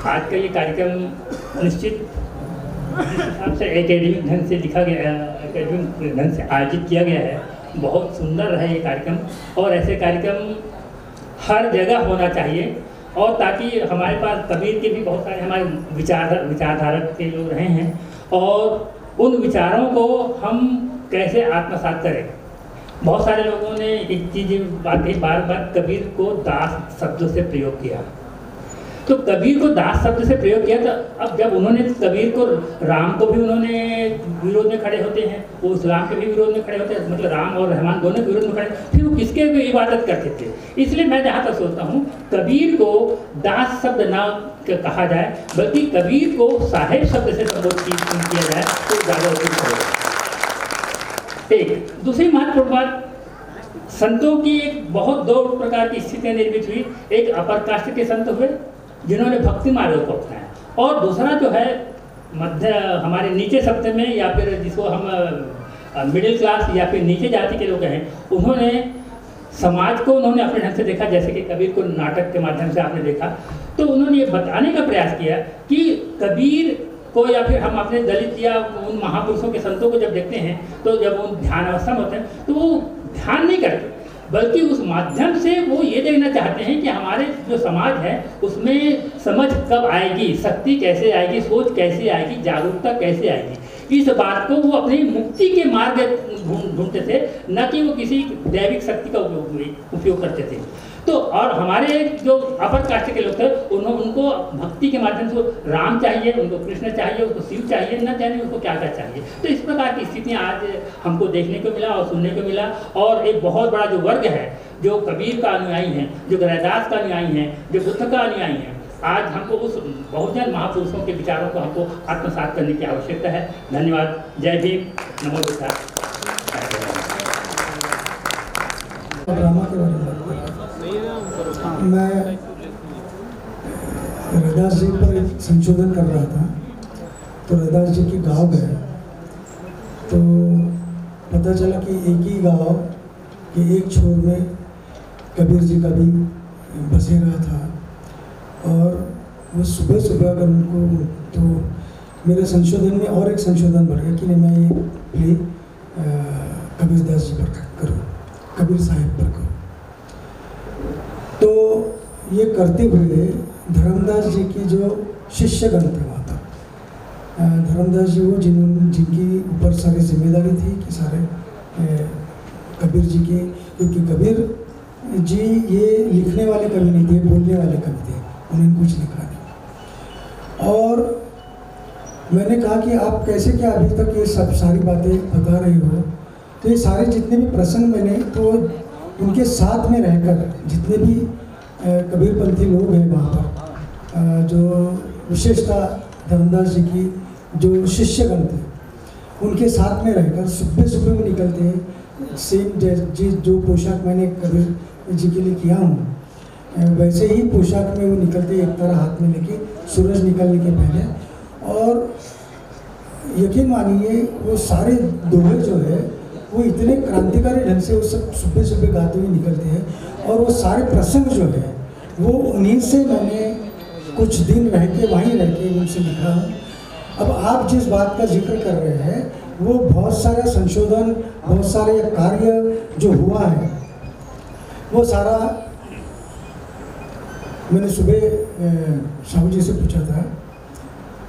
आज का ये कार्यक्रम निश्चित हिसाब से एकेडमिक ढंग से लिखा गया, एकेडमिक ढंग से आयोजित किया गया है। बहुत सुंदर है ये कार्यक्रम, और ऐसे कार्यक्रम हर जगह होना चाहिए, और ताकि हमारे पास कबीर के भी बहुत सारे हमारे विचारधारक के लोग रहे हैं, और उन विचारों को हम कैसे आत्मसात करें। बहुत सारे लोगों ने एक चीज़ बार बार कबीर को दास शब्द से प्रयोग किया। तो कबीर को दास शब्द से प्रयोग किया, तो अब जब उन्होंने कबीर को, राम को भी उन्होंने विरोध में खड़े होते हैं, वो इस्लाम के भी विरोध में खड़े होते हैं, मतलब राम और रहमान दोनों के विरोध में खड़े, फिर वो किसके भी इबादत करते थे। इसलिए मैं जहाँ तक सोचता हूँ कबीर को दास शब्द ना कहा जाए, बल्कि कबीर को साहेब शब्द से संबोधित किया जाए तो ज़्यादा उचित होगा। एक दूसरी महत्वपूर्ण बात, संतों की एक बहुत 2 प्रकार की स्थितियाँ निर्मित हुई। एक अपर कास्ट के संत हुए जिन्होंने भक्ति मार्ग को अपनाया, और दूसरा जो है मध्य हमारे नीचे सप्तम में, या फिर जिसको हम मिडिल क्लास या फिर नीचे जाति के लोग हैं, उन्होंने समाज को उन्होंने अपने ढंग से देखा। जैसे कि कबीर को नाटक के माध्यम से आपने देखा, तो उन्होंने ये बताने का प्रयास किया कि कबीर को, या फिर हम अपने दलित या उन महापुरुषों के संतों को जब देखते हैं, तो जब वो ध्यान अवस्था में होते हैं तो वो ध्यान नहीं करते, बल्कि उस माध्यम से वो ये देखना चाहते हैं कि हमारे जो समाज है उसमें समझ कब आएगी, शक्ति कैसे आएगी, सोच कैसे आएगी, जागरूकता कैसे आएगी। इस बात को वो अपनी मुक्ति के मार्ग ढूंढते थे, न कि वो किसी दैविक शक्ति का उपयोग करते थे। तो और हमारे जो अपर कास्ट के लोग थे, उनको भक्ति के माध्यम से राम चाहिए, उनको कृष्ण चाहिए, उनको शिव चाहिए, न जाने उनको क्या क्या चाहिए। तो इस प्रकार की स्थितियाँ आज हमको देखने को मिला और सुनने को मिला। और एक बहुत बड़ा जो वर्ग है, जो कबीर का अनुयायी है, जो रैदास का अनुयायी है, जो बुद्ध का अनुयायी है, आज हमको उस बहुजन महापुरुषों के विचारों को हमको आत्मसात करने की आवश्यकता है। धन्यवाद। जय भीम, नमो बुद्धाय। ड्रामा के बारे में बात कर रहा हूँ। मैं रैदास जी पर एक संशोधन कर रहा था, तो रैदास जी की गाँव गए, तो पता चला कि एक ही गाँव के एक छोर में कबीर जी का भी बसेरा था, और वो सुबह सुबह अगर उनको, तो मेरे संशोधन में और एक संशोधन बढ़ गया कि नहीं, मैं ये प्ले कबीर दास जी पर करूँ, कबीर साहिब पर करूँ। तो ये करते हुए धर्मदास जी की जो शिष्यगण थे वहाँ पर, धर्मदास जी वो जिनकी ऊपर सारी जिम्मेदारी थी कि सारे कबीर जी की, क्योंकि कबीर जी ये लिखने वाले कवि नहीं थे, बोलने वाले कवि थे, उन्होंने कुछ लिखा नहीं। और मैंने कहा कि आप कैसे क्या अभी तक ये सब सारी बातें बता रही हो, तो ये सारे जितने भी प्रसंग मैंने, तो उनके साथ में रहकर जितने भी कबीरपंथी लोग हैं वहाँ पर, जो विशेषता धर्मदास जी की जो शिष्यगण थे, उनके साथ में रहकर सुबह सुबह में निकलते हैं। सेम जो पोशाक मैंने कबीर जी के लिए किया हूँ, वैसे ही पोशाक में वो निकलते, एक तरह हाथ में लेके सूरज निकलने के पहले। और यकीन मानिए वो सारे दोहे जो है वो इतने क्रांतिकारी ढंग से वो सब सुबह सुबह गाते हुए निकलते हैं, और वो सारे प्रसंग जो है वो उन्हीं से मैंने कुछ दिन रह के वहीं रह के उनसे लिखा हूँ। अब आप जिस बात का जिक्र कर रहे हैं, वो बहुत सारा संशोधन, बहुत सारे कार्य जो हुआ है, वो सारा मैंने सुबह साहू जी से पूछा था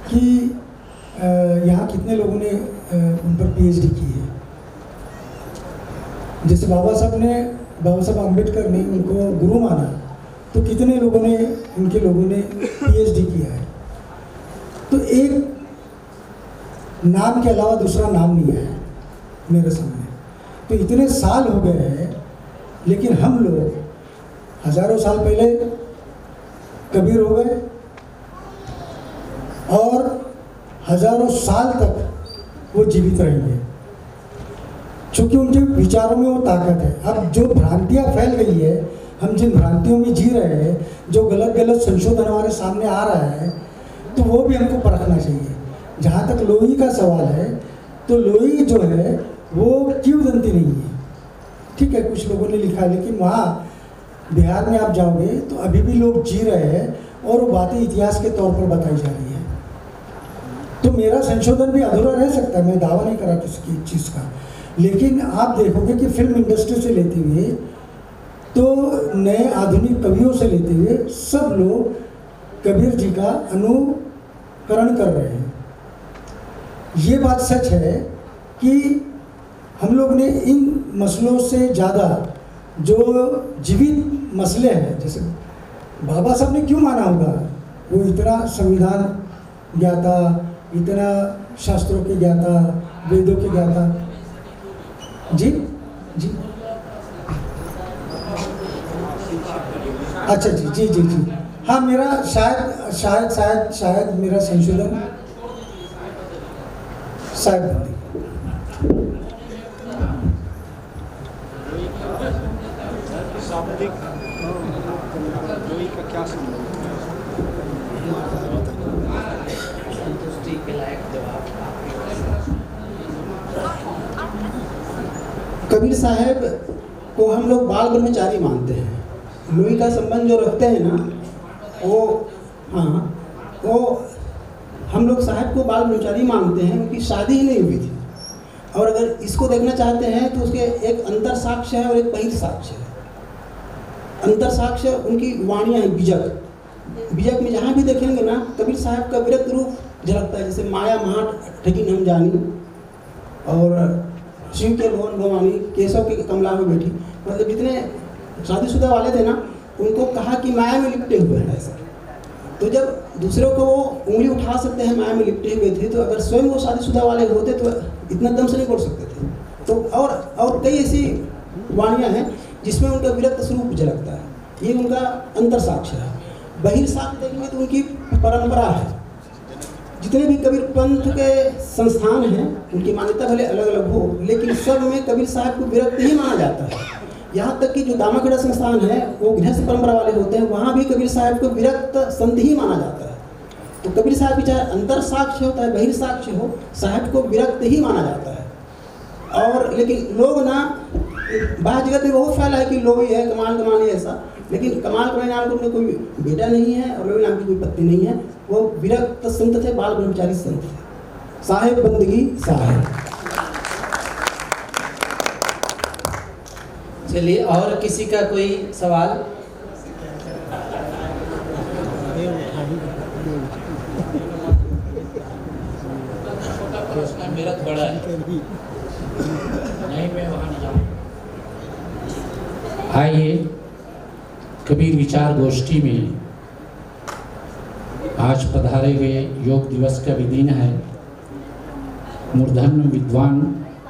कि यहाँ कितने लोगों ने उन पर पीएचडी की है। जैसे बाबा साहब अम्बेडकर ने उनको गुरु माना, तो कितने लोगों ने, उनके लोगों ने पीएचडी किया है। तो एक नाम के अलावा दूसरा नाम नहीं है, मेरे सामने। तो इतने साल हो गए हैं, लेकिन हम लोग हजारों साल पहले कबीर हो गए और हजारों साल तक वो जीवित रहेंगे, क्योंकि उनके विचारों में वो ताकत है। अब जो भ्रांतियाँ फैल गई है, हम जिन भ्रांतियों में जी रहे हैं, जो गलत गलत संशोधन हमारे सामने आ रहा है, तो वो भी हमको परखना चाहिए। जहाँ तक लोई का सवाल है, तो लोई जो है वो किंवदंती नहीं है, ठीक है, कुछ लोगों ने लिखा, लेकिन वहाँ बिहार में आप जाओगे तो अभी भी लोग जी रहे हैं और वो बातें इतिहास के तौर पर बताई जा रही है। तो मेरा संशोधन भी अधूरा रह सकता है, मैं दावा नहीं करा किसी चीज़ का, लेकिन आप देखोगे कि फिल्म इंडस्ट्री से लेते हुए तो नए आधुनिक कवियों से लेते हुए सब लोग कबीर जी का अनुकरण कर रहे हैं। ये बात सच है कि हम लोग ने इन मसलों से ज़्यादा जो जीवित मसले हैं, जैसे बाबा साहब ने क्यों माना होगा, वो इतना संविधान ज्ञाता, इतना शास्त्रों के ज्ञाता, वेदों के ज्ञाता। जी जी अच्छा जी जी जी जी हाँ, मेरा शायद मेरा संशोधन शायद शाब्दिक लोई का क्या संबंध कबीर साहब को हम लोग बाल ब्रह्मचारी मानते हैं। लोई का संबंध जो रखते हैं ना, वो हाँ, वो हम लोग साहब को बाल ब्रह्मचारी मानते हैं, उनकी शादी ही नहीं हुई थी। और अगर इसको देखना चाहते हैं तो उसके एक अंतर साक्ष्य है और एक बहिर साक्ष्य है। अंतर साक्ष्य उनकी वाणियाँ हैं, बीजक में जहाँ भी देखेंगे ना, कबीर साहब का विरक्त रूप झलकता है। जैसे माया महाट ठगी हम जानी, और शिव के लोन लोमानी, केशव के कमला में बैठी, मतलब जितने शादीशुदा वाले थे ना, उनको कहा कि माया में लिपटे हुए हैं ऐसा। तो जब दूसरों को वो उंगली उठा सकते हैं माया में लिपटे हुए थे, तो अगर स्वयं वो शादीशुदा वाले होते तो इतना दम से नहीं बोल सकते थे। तो और कई ऐसी वाणियाँ हैं जिसमें उनका विरक्त स्वरूप झलकता है। ये उनका अंतर साक्ष्य है। बहिर साक्ष्य देखेंगे तो उनकी परंपरा है। जितने भी कबीर पंथ के संस्थान हैं, उनकी मान्यता भले अलग अलग हो, लेकिन सब में कबीर साहब को विरक्त ही माना जाता है। यहाँ तक कि जो दामाखेड़ा संस्थान है, वो गृहस्थ परंपरा वाले होते हैं, वहाँ भी कबीर साहब को विरक्त संत ही माना जाता है। तो कबीर साहब की चाहे अंतर साक्ष्य हो चाहे बहिर साक्ष्य हो, साहब को विरक्त ही माना जाता है। और लेकिन लोग ना, बाह्य जगत में बहुत फैला है कि लोई है, कमाल कमाल है ऐसा, लेकिन कमाल कमाल नाम का कोई बेटा नहीं है और लोई नाम की कोई पत्नी नहीं है। वो विरक्त संत थे, बाल ब्रह्मचारी संत थे। साहेब बंदगी साहेब। चलिए, और किसी का कोई सवाल? मेरा बड़ा है, नहीं मैं वहाँ नहीं जाऊँ। आइए, कबीर विचार गोष्ठी में आज पधारे हुए योग दिवस का भी दिन है। मूर्धन्य विद्वान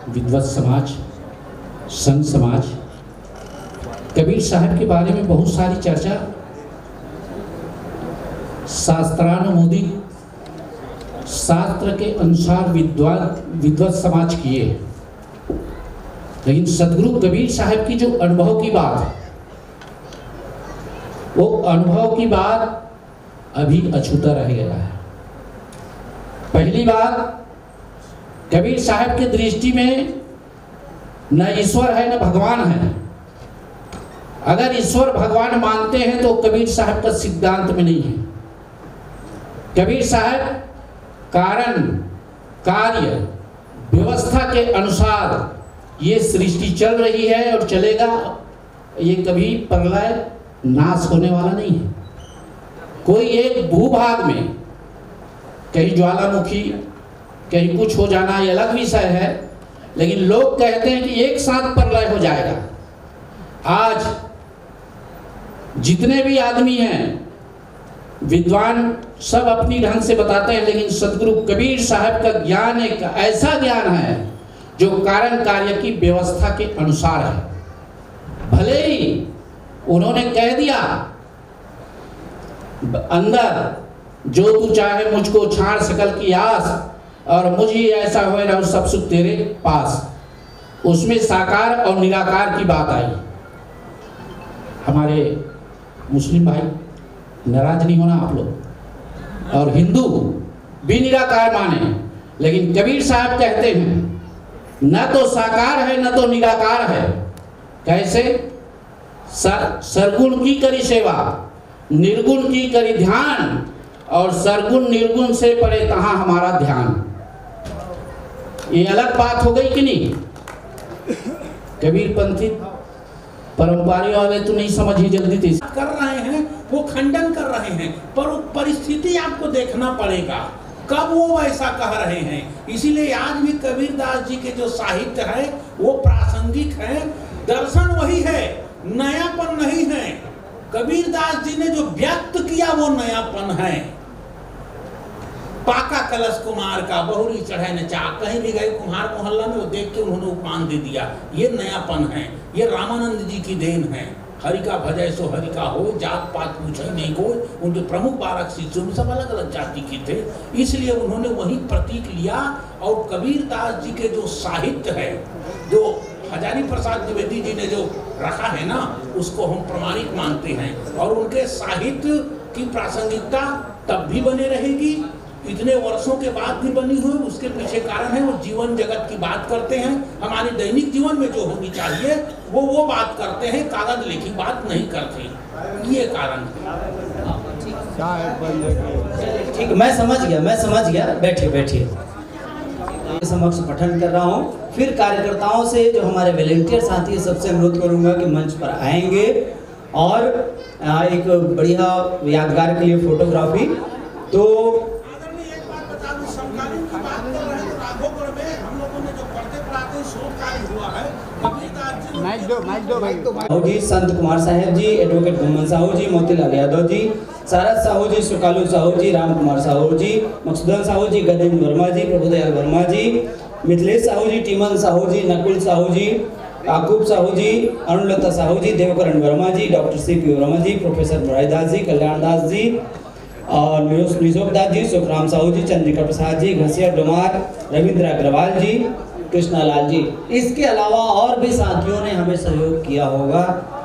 विद्वत समाज, संत समाज कबीर साहब के बारे में बहुत सारी चर्चा शास्त्रानुमोदित शास्त्र के अनुसार विद्वत समाज किए, लेकिन सदगुरु कबीर साहब की जो अनुभव की बात है, वो अनुभव की बात अभी अछूता रह गया है। पहली बात, कबीर साहब की दृष्टि में न ईश्वर है न भगवान है। अगर ईश्वर भगवान मानते हैं तो कबीर साहब का सिद्धांत में नहीं है। कबीर साहब कारण कार्य व्यवस्था के अनुसार ये सृष्टि चल रही है और चलेगा। ये कभी प्रलय नाश होने वाला नहीं है। कोई एक भूभाग में कहीं ज्वालामुखी कहीं कुछ हो जाना ये अलग विषय है, लेकिन लोग कहते हैं कि एक साथ प्रलय हो जाएगा। आज जितने भी आदमी हैं विद्वान सब अपनी ढंग से बताते हैं, लेकिन सदगुरु कबीर साहब का ज्ञान एक ऐसा ज्ञान है जो कारण कार्य की व्यवस्था के अनुसार है। भले ही उन्होंने कह दिया अंदर जो तू चाहे मुझको छाड़ सकल की आस, और मुझे ऐसा हो रहा सब सुख तेरे पास, उसमें साकार और निराकार की बात आई। हमारे मुस्लिम भाई नाराज नहीं होना आप लोग, और हिंदू भी निराकार माने, लेकिन कबीर साहब कहते हैं न तो साकार है न तो निराकार है। कैसे? सरगुण की करी सेवा, निर्गुण की करी ध्यान, और सरगुण निर्गुण से परे कहाँ हमारा ध्यान। ये अलग बात हो गई कि नहीं? कबीरपंथी परंपरा वाले तो नहीं समझी जल्दी थी। कर रहे हैं वो खंडन कर रहे हैं, पर वो परिस्थिति आपको देखना पड़ेगा कब वो ऐसा कह रहे हैं। इसीलिए आज भी कबीरदास जी के जो साहित्य है वो प्रासंगिक है, दर्शन वही है, नयापन नहीं है। कबीरदास जी ने जो व्यक्त किया वो नयापन है। पाका कलश कुमार का बहुरी चढ़े न चा, कहीं भी गए कुम्हार मोहल्ला में वो देख के उन्होंने उपमान दे दिया, ये नयापन है। ये रामानंद जी की देन है। हरि का भजय सो हरि का हो, जात पात पूछे नहीं कोई। उनके प्रमुख 12 शिष्यों में सब अलग अलग जाति के थे, इसलिए उन्होंने वही प्रतीक लिया। और कबीरदास जी के जो साहित्य है, जो हजारी प्रसाद द्विवेदी जी ने जो रखा है ना, उसको हम प्रमाणिक मानते हैं। और उनके साहित्य की प्रासंगिकता तब भी बने रहेगी, इतने वर्षों के बाद भी बनी हुई। उसके पीछे कारण है वो जीवन जगत की बात करते हैं। हमारे दैनिक जीवन में जो होनी चाहिए वो बात करते हैं, कागज लेखी बात नहीं करते। ये कारण है। ठीक, मैं समझ गया। बैठिए। समक्ष पठन कर रहा हूँ। फिर कार्यकर्ताओं से जो हमारे वॉलंटियर साथी है सबसे अनुरोध करूंगा कि मंच पर आएंगे और एक बढ़िया यादगार के लिए फोटोग्राफी। तो साहू जी, संत कुमार साहब जी, एडवोकेट घुमन साहू जी, मोतीलाल यादव जी, सारद साहू जी, सुकालू साहू जी, राम कुमार साहू जी, मकसूदन साहू जी, गजेंद्र वर्मा जी, प्रभुदयाल वर्मा जी, मिथिलेश साहू जी, टीमन साहू जी, नकुल साहू जी, याकूब साहू जी, अरुणलता साहू जी, देवकरण वर्मा जी, डॉक्टर CP वर्मा जी, प्रोफेसर मुरारीदास जी, कल्याण दास जी, और निशोक दास जी, सुखराम साहू जी, चंद्रिका प्रसाद जी, घसिया डोमार, रविंद्र अग्रवाल जी, कृष्णालाल जी। इसके अलावा और भी साथियों ने हमें सहयोग किया होगा।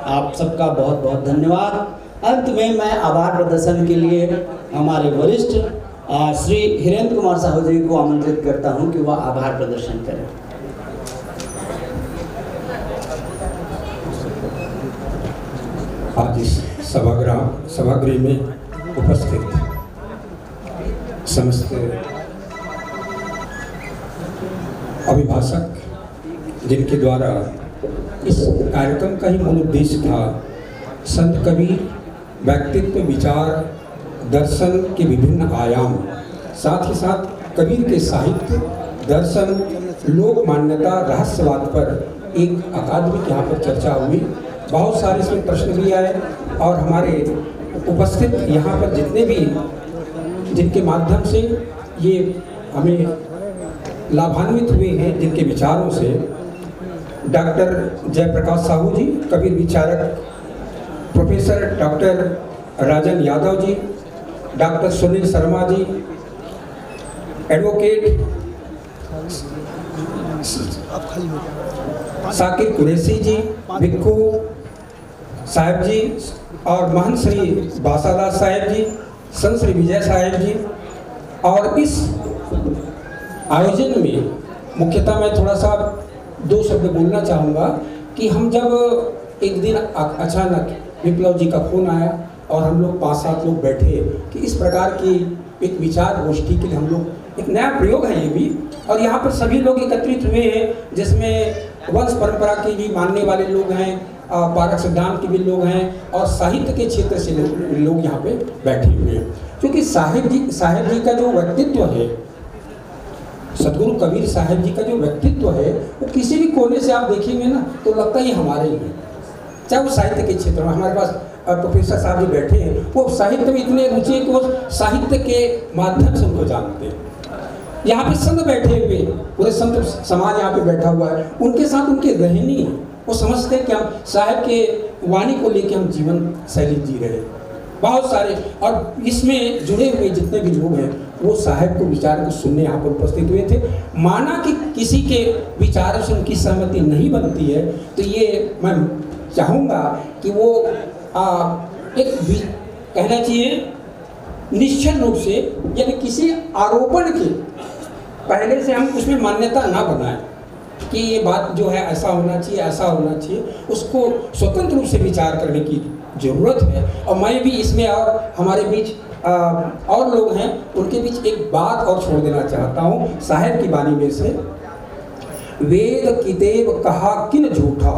आप सबका बहुत बहुत धन्यवाद। अंत में मैं आभार प्रदर्शन के लिए हमारे वरिष्ठ श्री हिरेंद्र कुमार साहू जी को आमंत्रित करता हूं कि वह आभार प्रदर्शन करें। आज इस सभागृह में उपस्थित समस्त अभिभाषक, जिनके द्वारा इस कार्यक्रम का ही मूल उद्देश्य था संत कबीर व्यक्तित्व, विचार, दर्शन के विभिन्न आयाम, साथ ही साथ कबीर के साहित्य, दर्शन, लोक मान्यता, रहस्यवाद पर एक अकादमिक यहाँ पर चर्चा हुई। बहुत सारे इसमें प्रश्न भी आए और हमारे उपस्थित यहाँ पर जितने भी जिनके माध्यम से ये हमें लाभान्वित हुए हैं, जिनके विचारों से, डॉक्टर जयप्रकाश साहू जी, कबीर विचारक, प्रोफेसर डॉक्टर राजन यादव जी, डॉक्टर सुनील शर्मा जी, एडवोकेट साकिर कुरैशी जी, भिक्खू साहब जी, और महंत श्री बासादास साहब जी, संत श्री विजय साहब जी। और इस आयोजन में मुख्यतः मैं थोड़ा सा 2 शब्द बोलना चाहूँगा कि हम जब एक दिन अचानक विप्लव जी का फोन आया और हम लोग 5-7 लोग बैठे कि इस प्रकार की एक विचार गोष्ठी के लिए हम लोग, एक नया प्रयोग है ये भी, और यहाँ पर सभी लोग एकत्रित हुए हैं, जिसमें वंश परंपरा के भी मानने वाले लोग हैं, पारक सिद्धांत के भी लोग हैं, और साहित्य के क्षेत्र से लोग यहाँ पे बैठे हुए हैं। क्योंकि साहिब जी का जो व्यक्तित्व है, सदगुरु कबीर साहब जी का जो व्यक्तित्व है, वो किसी भी कोने से आप देखेंगे ना तो लगता है ये हमारे ही है। चाहे वो साहित्य के क्षेत्र में, हमारे पास प्रोफेसर साहब जी बैठे हैं, वो साहित्य में इतने रुचि है कि वो साहित्य के माध्यम से उनको जानते हैं। यहाँ पे संत बैठे हुए, पूरे संत समाज यहाँ पे बैठा हुआ है, उनके साथ उनके रहनी वो समझते हैं कि हम साहब के वाणी को लेकर हम जीवन शैली जी रहे हैं। बहुत सारे और इसमें जुड़े हुए जितने भी लोग हैं वो साहब को विचार को सुनने यहाँ पर उपस्थित हुए थे। माना कि किसी के विचारों से उनकी सहमति नहीं बनती है तो ये मैं चाहूँगा कि वो एक कहना चाहिए निश्चित रूप से, यानी किसी आरोपण के पहले से हम उसमें मान्यता ना बनाएं कि ये बात जो है ऐसा होना चाहिए, ऐसा होना चाहिए। उसको स्वतंत्र रूप से विचार करने की ज़रूरत है। और मैं भी इसमें और हमारे बीच और लोग हैं उनके बीच एक बात और छोड़ देना चाहता हूँ साहब की वाणी में से। वेद कितेब कहा किन झूठा,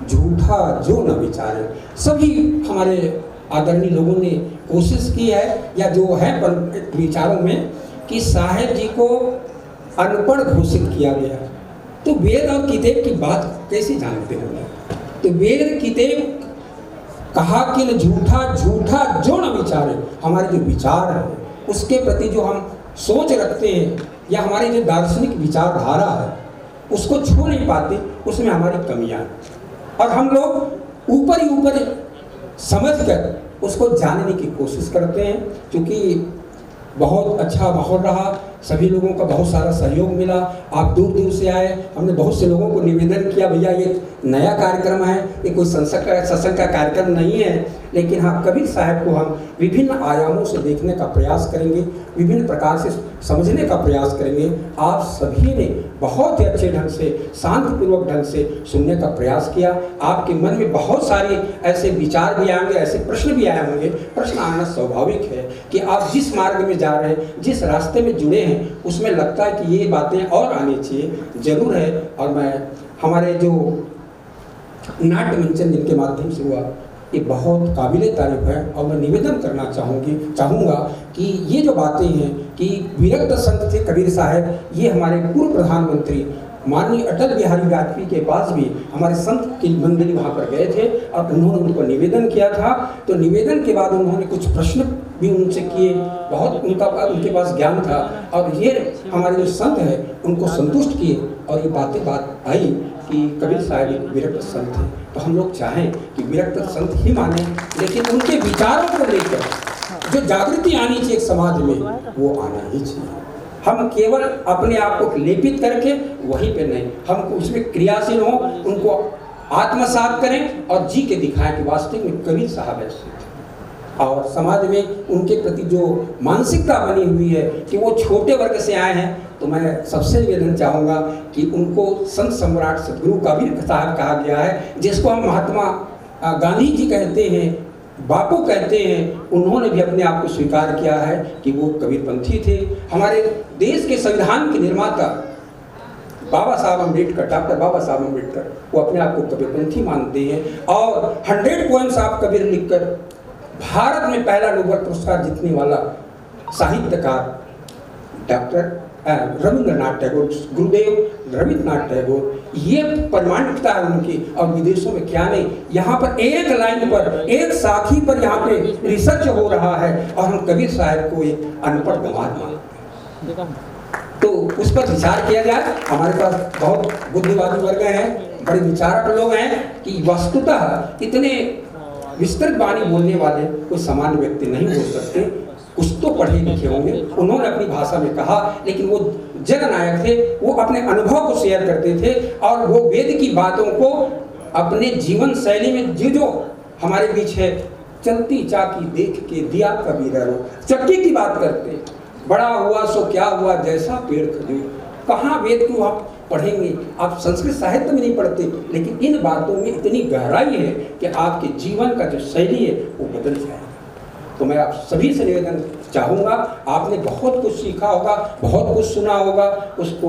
झूठा जो न विचारे। सभी हमारे आदरणीय लोगों ने कोशिश की है या जो है विचारों में कि साहब जी को अनपढ़ घोषित किया गया। तो वेद और किताब की बात कैसे जानते होंगे? तो वेद किताब कहा कि न झूठा, झूठा जो न विचारे। हमारे जो विचार है उसके प्रति जो हम सोच रखते हैं या हमारी जो दार्शनिक विचारधारा है उसको छू नहीं पाते, उसमें हमारी कमियां हैं। और हम लोग ऊपर ही ऊपर समझकर उसको जानने की कोशिश करते हैं। क्योंकि बहुत अच्छा माहौल रहा, सभी लोगों का बहुत सारा सहयोग मिला, आप दूर दूर से आए। हमने बहुत से लोगों को निवेदन किया, भैया ये नया कार्यक्रम है, ये कोई सत्संग का कार्यक्रम नहीं है, लेकिन हाँ कबीर साहब को हम विभिन्न आयामों से देखने का प्रयास करेंगे, विभिन्न प्रकार से समझने का प्रयास करेंगे। आप सभी ने बहुत ही अच्छे ढंग से, शांतिपूर्वक ढंग से सुनने का प्रयास किया। आपके मन में बहुत सारे ऐसे विचार भी आएंगे, ऐसे प्रश्न भी आए होंगे। प्रश्न आना स्वाभाविक है कि आप जिस मार्ग में जा रहे हैं, जिस रास्ते में जुड़े हैं, उसमें लगता है कि ये बातें और आनी चाहिए, जरूर है। और मैं हमारे जो नाट्य मंचन जिनके माध्यम से हुआ ये बहुत काबिले तारीफ है। और मैं निवेदन करना चाहूँगा कि ये जो बातें हैं कि विरक्त संत थे कबीर साहब, ये हमारे पूर्व प्रधानमंत्री माननीय अटल बिहारी वाजपेयी के पास भी हमारे संत की मंदिर वहाँ पर गए थे और उन्होंने उनको निवेदन किया था। तो निवेदन के बाद उन्होंने कुछ प्रश्न भी उनसे किए, बहुत उनके पास ज्ञान था और ये हमारे जो संत हैं उनको संतुष्ट किए और ये बात आई कि कबीर साहब एक विरक्त संत थे। तो हम लोग चाहें कि विरक्त संत ही माने, लेकिन उनके विचारों को लेकर जो जागृति आनी चाहिए समाज में वो आना ही चाहिए। हम केवल अपने आप को लेपित करके वहीं पे नहीं, हम उसमें क्रियाशील हों, उनको आत्मसात करें और जी के दिखाएं कि वास्तविक में कबीर साहब ऐसे थे। और समाज में उनके प्रति जो मानसिकता बनी हुई है कि वो छोटे वर्ग से आए हैं, तो मैं सबसे निवेदन चाहूँगा कि उनको संत सम्राट सदगुरु कबीर साहब कहा गया है, जिसको हम महात्मा गांधी जी कहते हैं, बापू कहते हैं। उन्होंने भी अपने आप को स्वीकार किया है कि वो कबीरपंथी थे। हमारे देश के संविधान के निर्माता बाबा साहब अम्बेडकर, डॉक्टर बाबा साहब अम्बेडकर, वो अपने आप को कबीरपंथी मानते हैं और 100 पोएम्स आप कबीर लिखकर भारत में पहला नोबेल पुरस्कार जीतने वाला साहित्यकार डॉक्टर रविंद्रनाथ टैगोर, गुरुदेव रविंद्रनाथ टैगोर, ये प्रमाणिकता है उनकी। और विदेशों में क्या नहीं, यहाँ पर एक लाइन पर, एक साखी पर यहाँ पे रिसर्च हो रहा है और हम कबीर साहब को एक अनपढ़ गंवार मानते हैं। तो उस पर विचार किया जाए। हमारे पास बहुत बुद्धिवादी वर्ग हैं, बड़े विचारक लोग हैं कि वस्तुतः इतने विस्तृत वाणी बोलने वाले कोई सामान्य व्यक्ति नहीं हो सकते। कुछ तो पढ़े लिखे होंगे, उन्होंने अपनी भाषा में कहा, लेकिन वो जननायक थे, वो अपने अनुभव को शेयर करते थे और वो वेद की बातों को अपने जीवन शैली में जो हमारे बीच है, चलती चाकी देख के दिया कबीरा रो, चक्की की बात करते, बड़ा हुआ सो क्या हुआ जैसा पेड़ खजूर। कहाँ वेद को आप पढ़ेंगे, आप संस्कृत साहित्य में नहीं पढ़ते, लेकिन इन बातों में इतनी गहराई है कि आपके जीवन का जो शैली है वो बदल जाएगा। तो मैं आप सभी से निवेदन चाहूँगा, आपने बहुत कुछ सीखा होगा, बहुत कुछ सुना होगा, उसको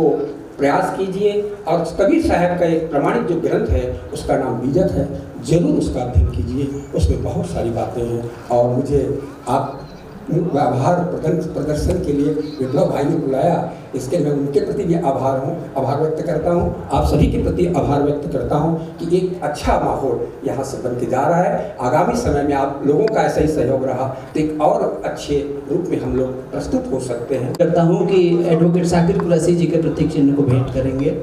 प्रयास कीजिए। और कबीर साहब का एक प्रमाणित जो ग्रंथ है उसका नाम बीजक है, जरूर उसका अध्ययन कीजिए, उसमें बहुत सारी बातें हैं। और मुझे आप आभार प्रदर्शन के लिए विप्लव भाई ने बुलाया, इसके मैं उनके प्रति भी आभार व्यक्त करता हूँ। आप सभी के प्रति आभार व्यक्त करता हूँ कि एक अच्छा माहौल यहाँ से बन के जा रहा है। आगामी समय में आप लोगों का ऐसा ही सहयोग रहा तो एक और अच्छे रूप में हम लोग प्रस्तुत हो सकते हैं। करता हूँ कि एडवोकेट साकिर कुरैशी जी के प्रतीक चिन्ह को भेंट करेंगे।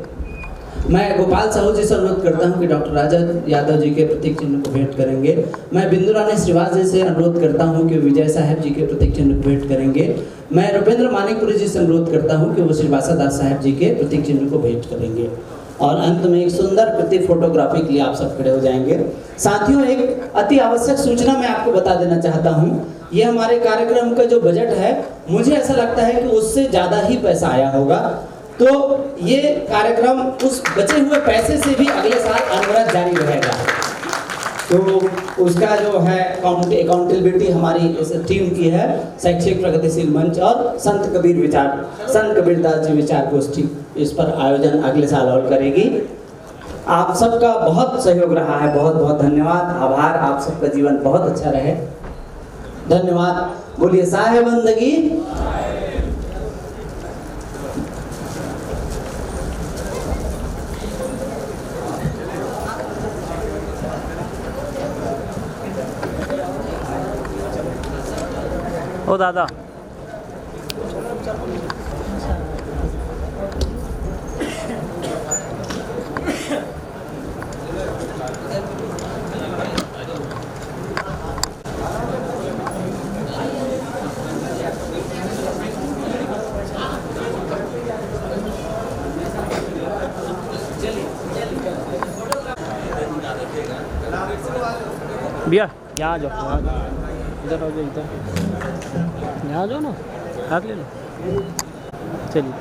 मैं गोपाल साहू जी से अनुरोध करता हूं कि डॉक्टर राजा यादव जी के प्रतीक चिन्ह को भेंट करेंगे। मैं बिंदु रानी श्रीवास जी से अनुरोध करता हूं कि विजय साहब जी के प्रतीक चिन्ह को भेंट करेंगे। मैं रुपेंद्र मानिकपुरी जी से अनुरोध करता हूं कि वो श्री वासादास साहब जी के प्रतीक चिन्ह को भेंट करेंगे। और अंत में एक सुंदर प्रति फोटोग्राफी के लिए आप सब खड़े हो जाएंगे। साथियों, एक अति आवश्यक सूचना मैं आपको बता देना चाहता हूँ। ये हमारे कार्यक्रम का जो बजट है, मुझे ऐसा लगता है कि उससे ज़्यादा ही पैसा आया होगा। तो ये कार्यक्रम उस बचे हुए पैसे से भी अगले साल अनवरत जारी रहेगा। तो उसका जो है अकाउंटेबिलिटी हमारी इस टीम की है। शैक्षिक प्रगतिशील मंच और संत कबीरदास जी विचार गोष्ठी इस पर आयोजन अगले साल और करेगी। आप सबका बहुत सहयोग रहा है, बहुत बहुत धन्यवाद, आभार। आप सबका जीवन बहुत अच्छा रहे, धन्यवाद। बोलिए साहेबंदगी। ओ दादा भैया यहाँ आ जाओ, इधर आ जाओ, इधर यहाँ आ जाओ ना, हाथ ले लो, चलिए।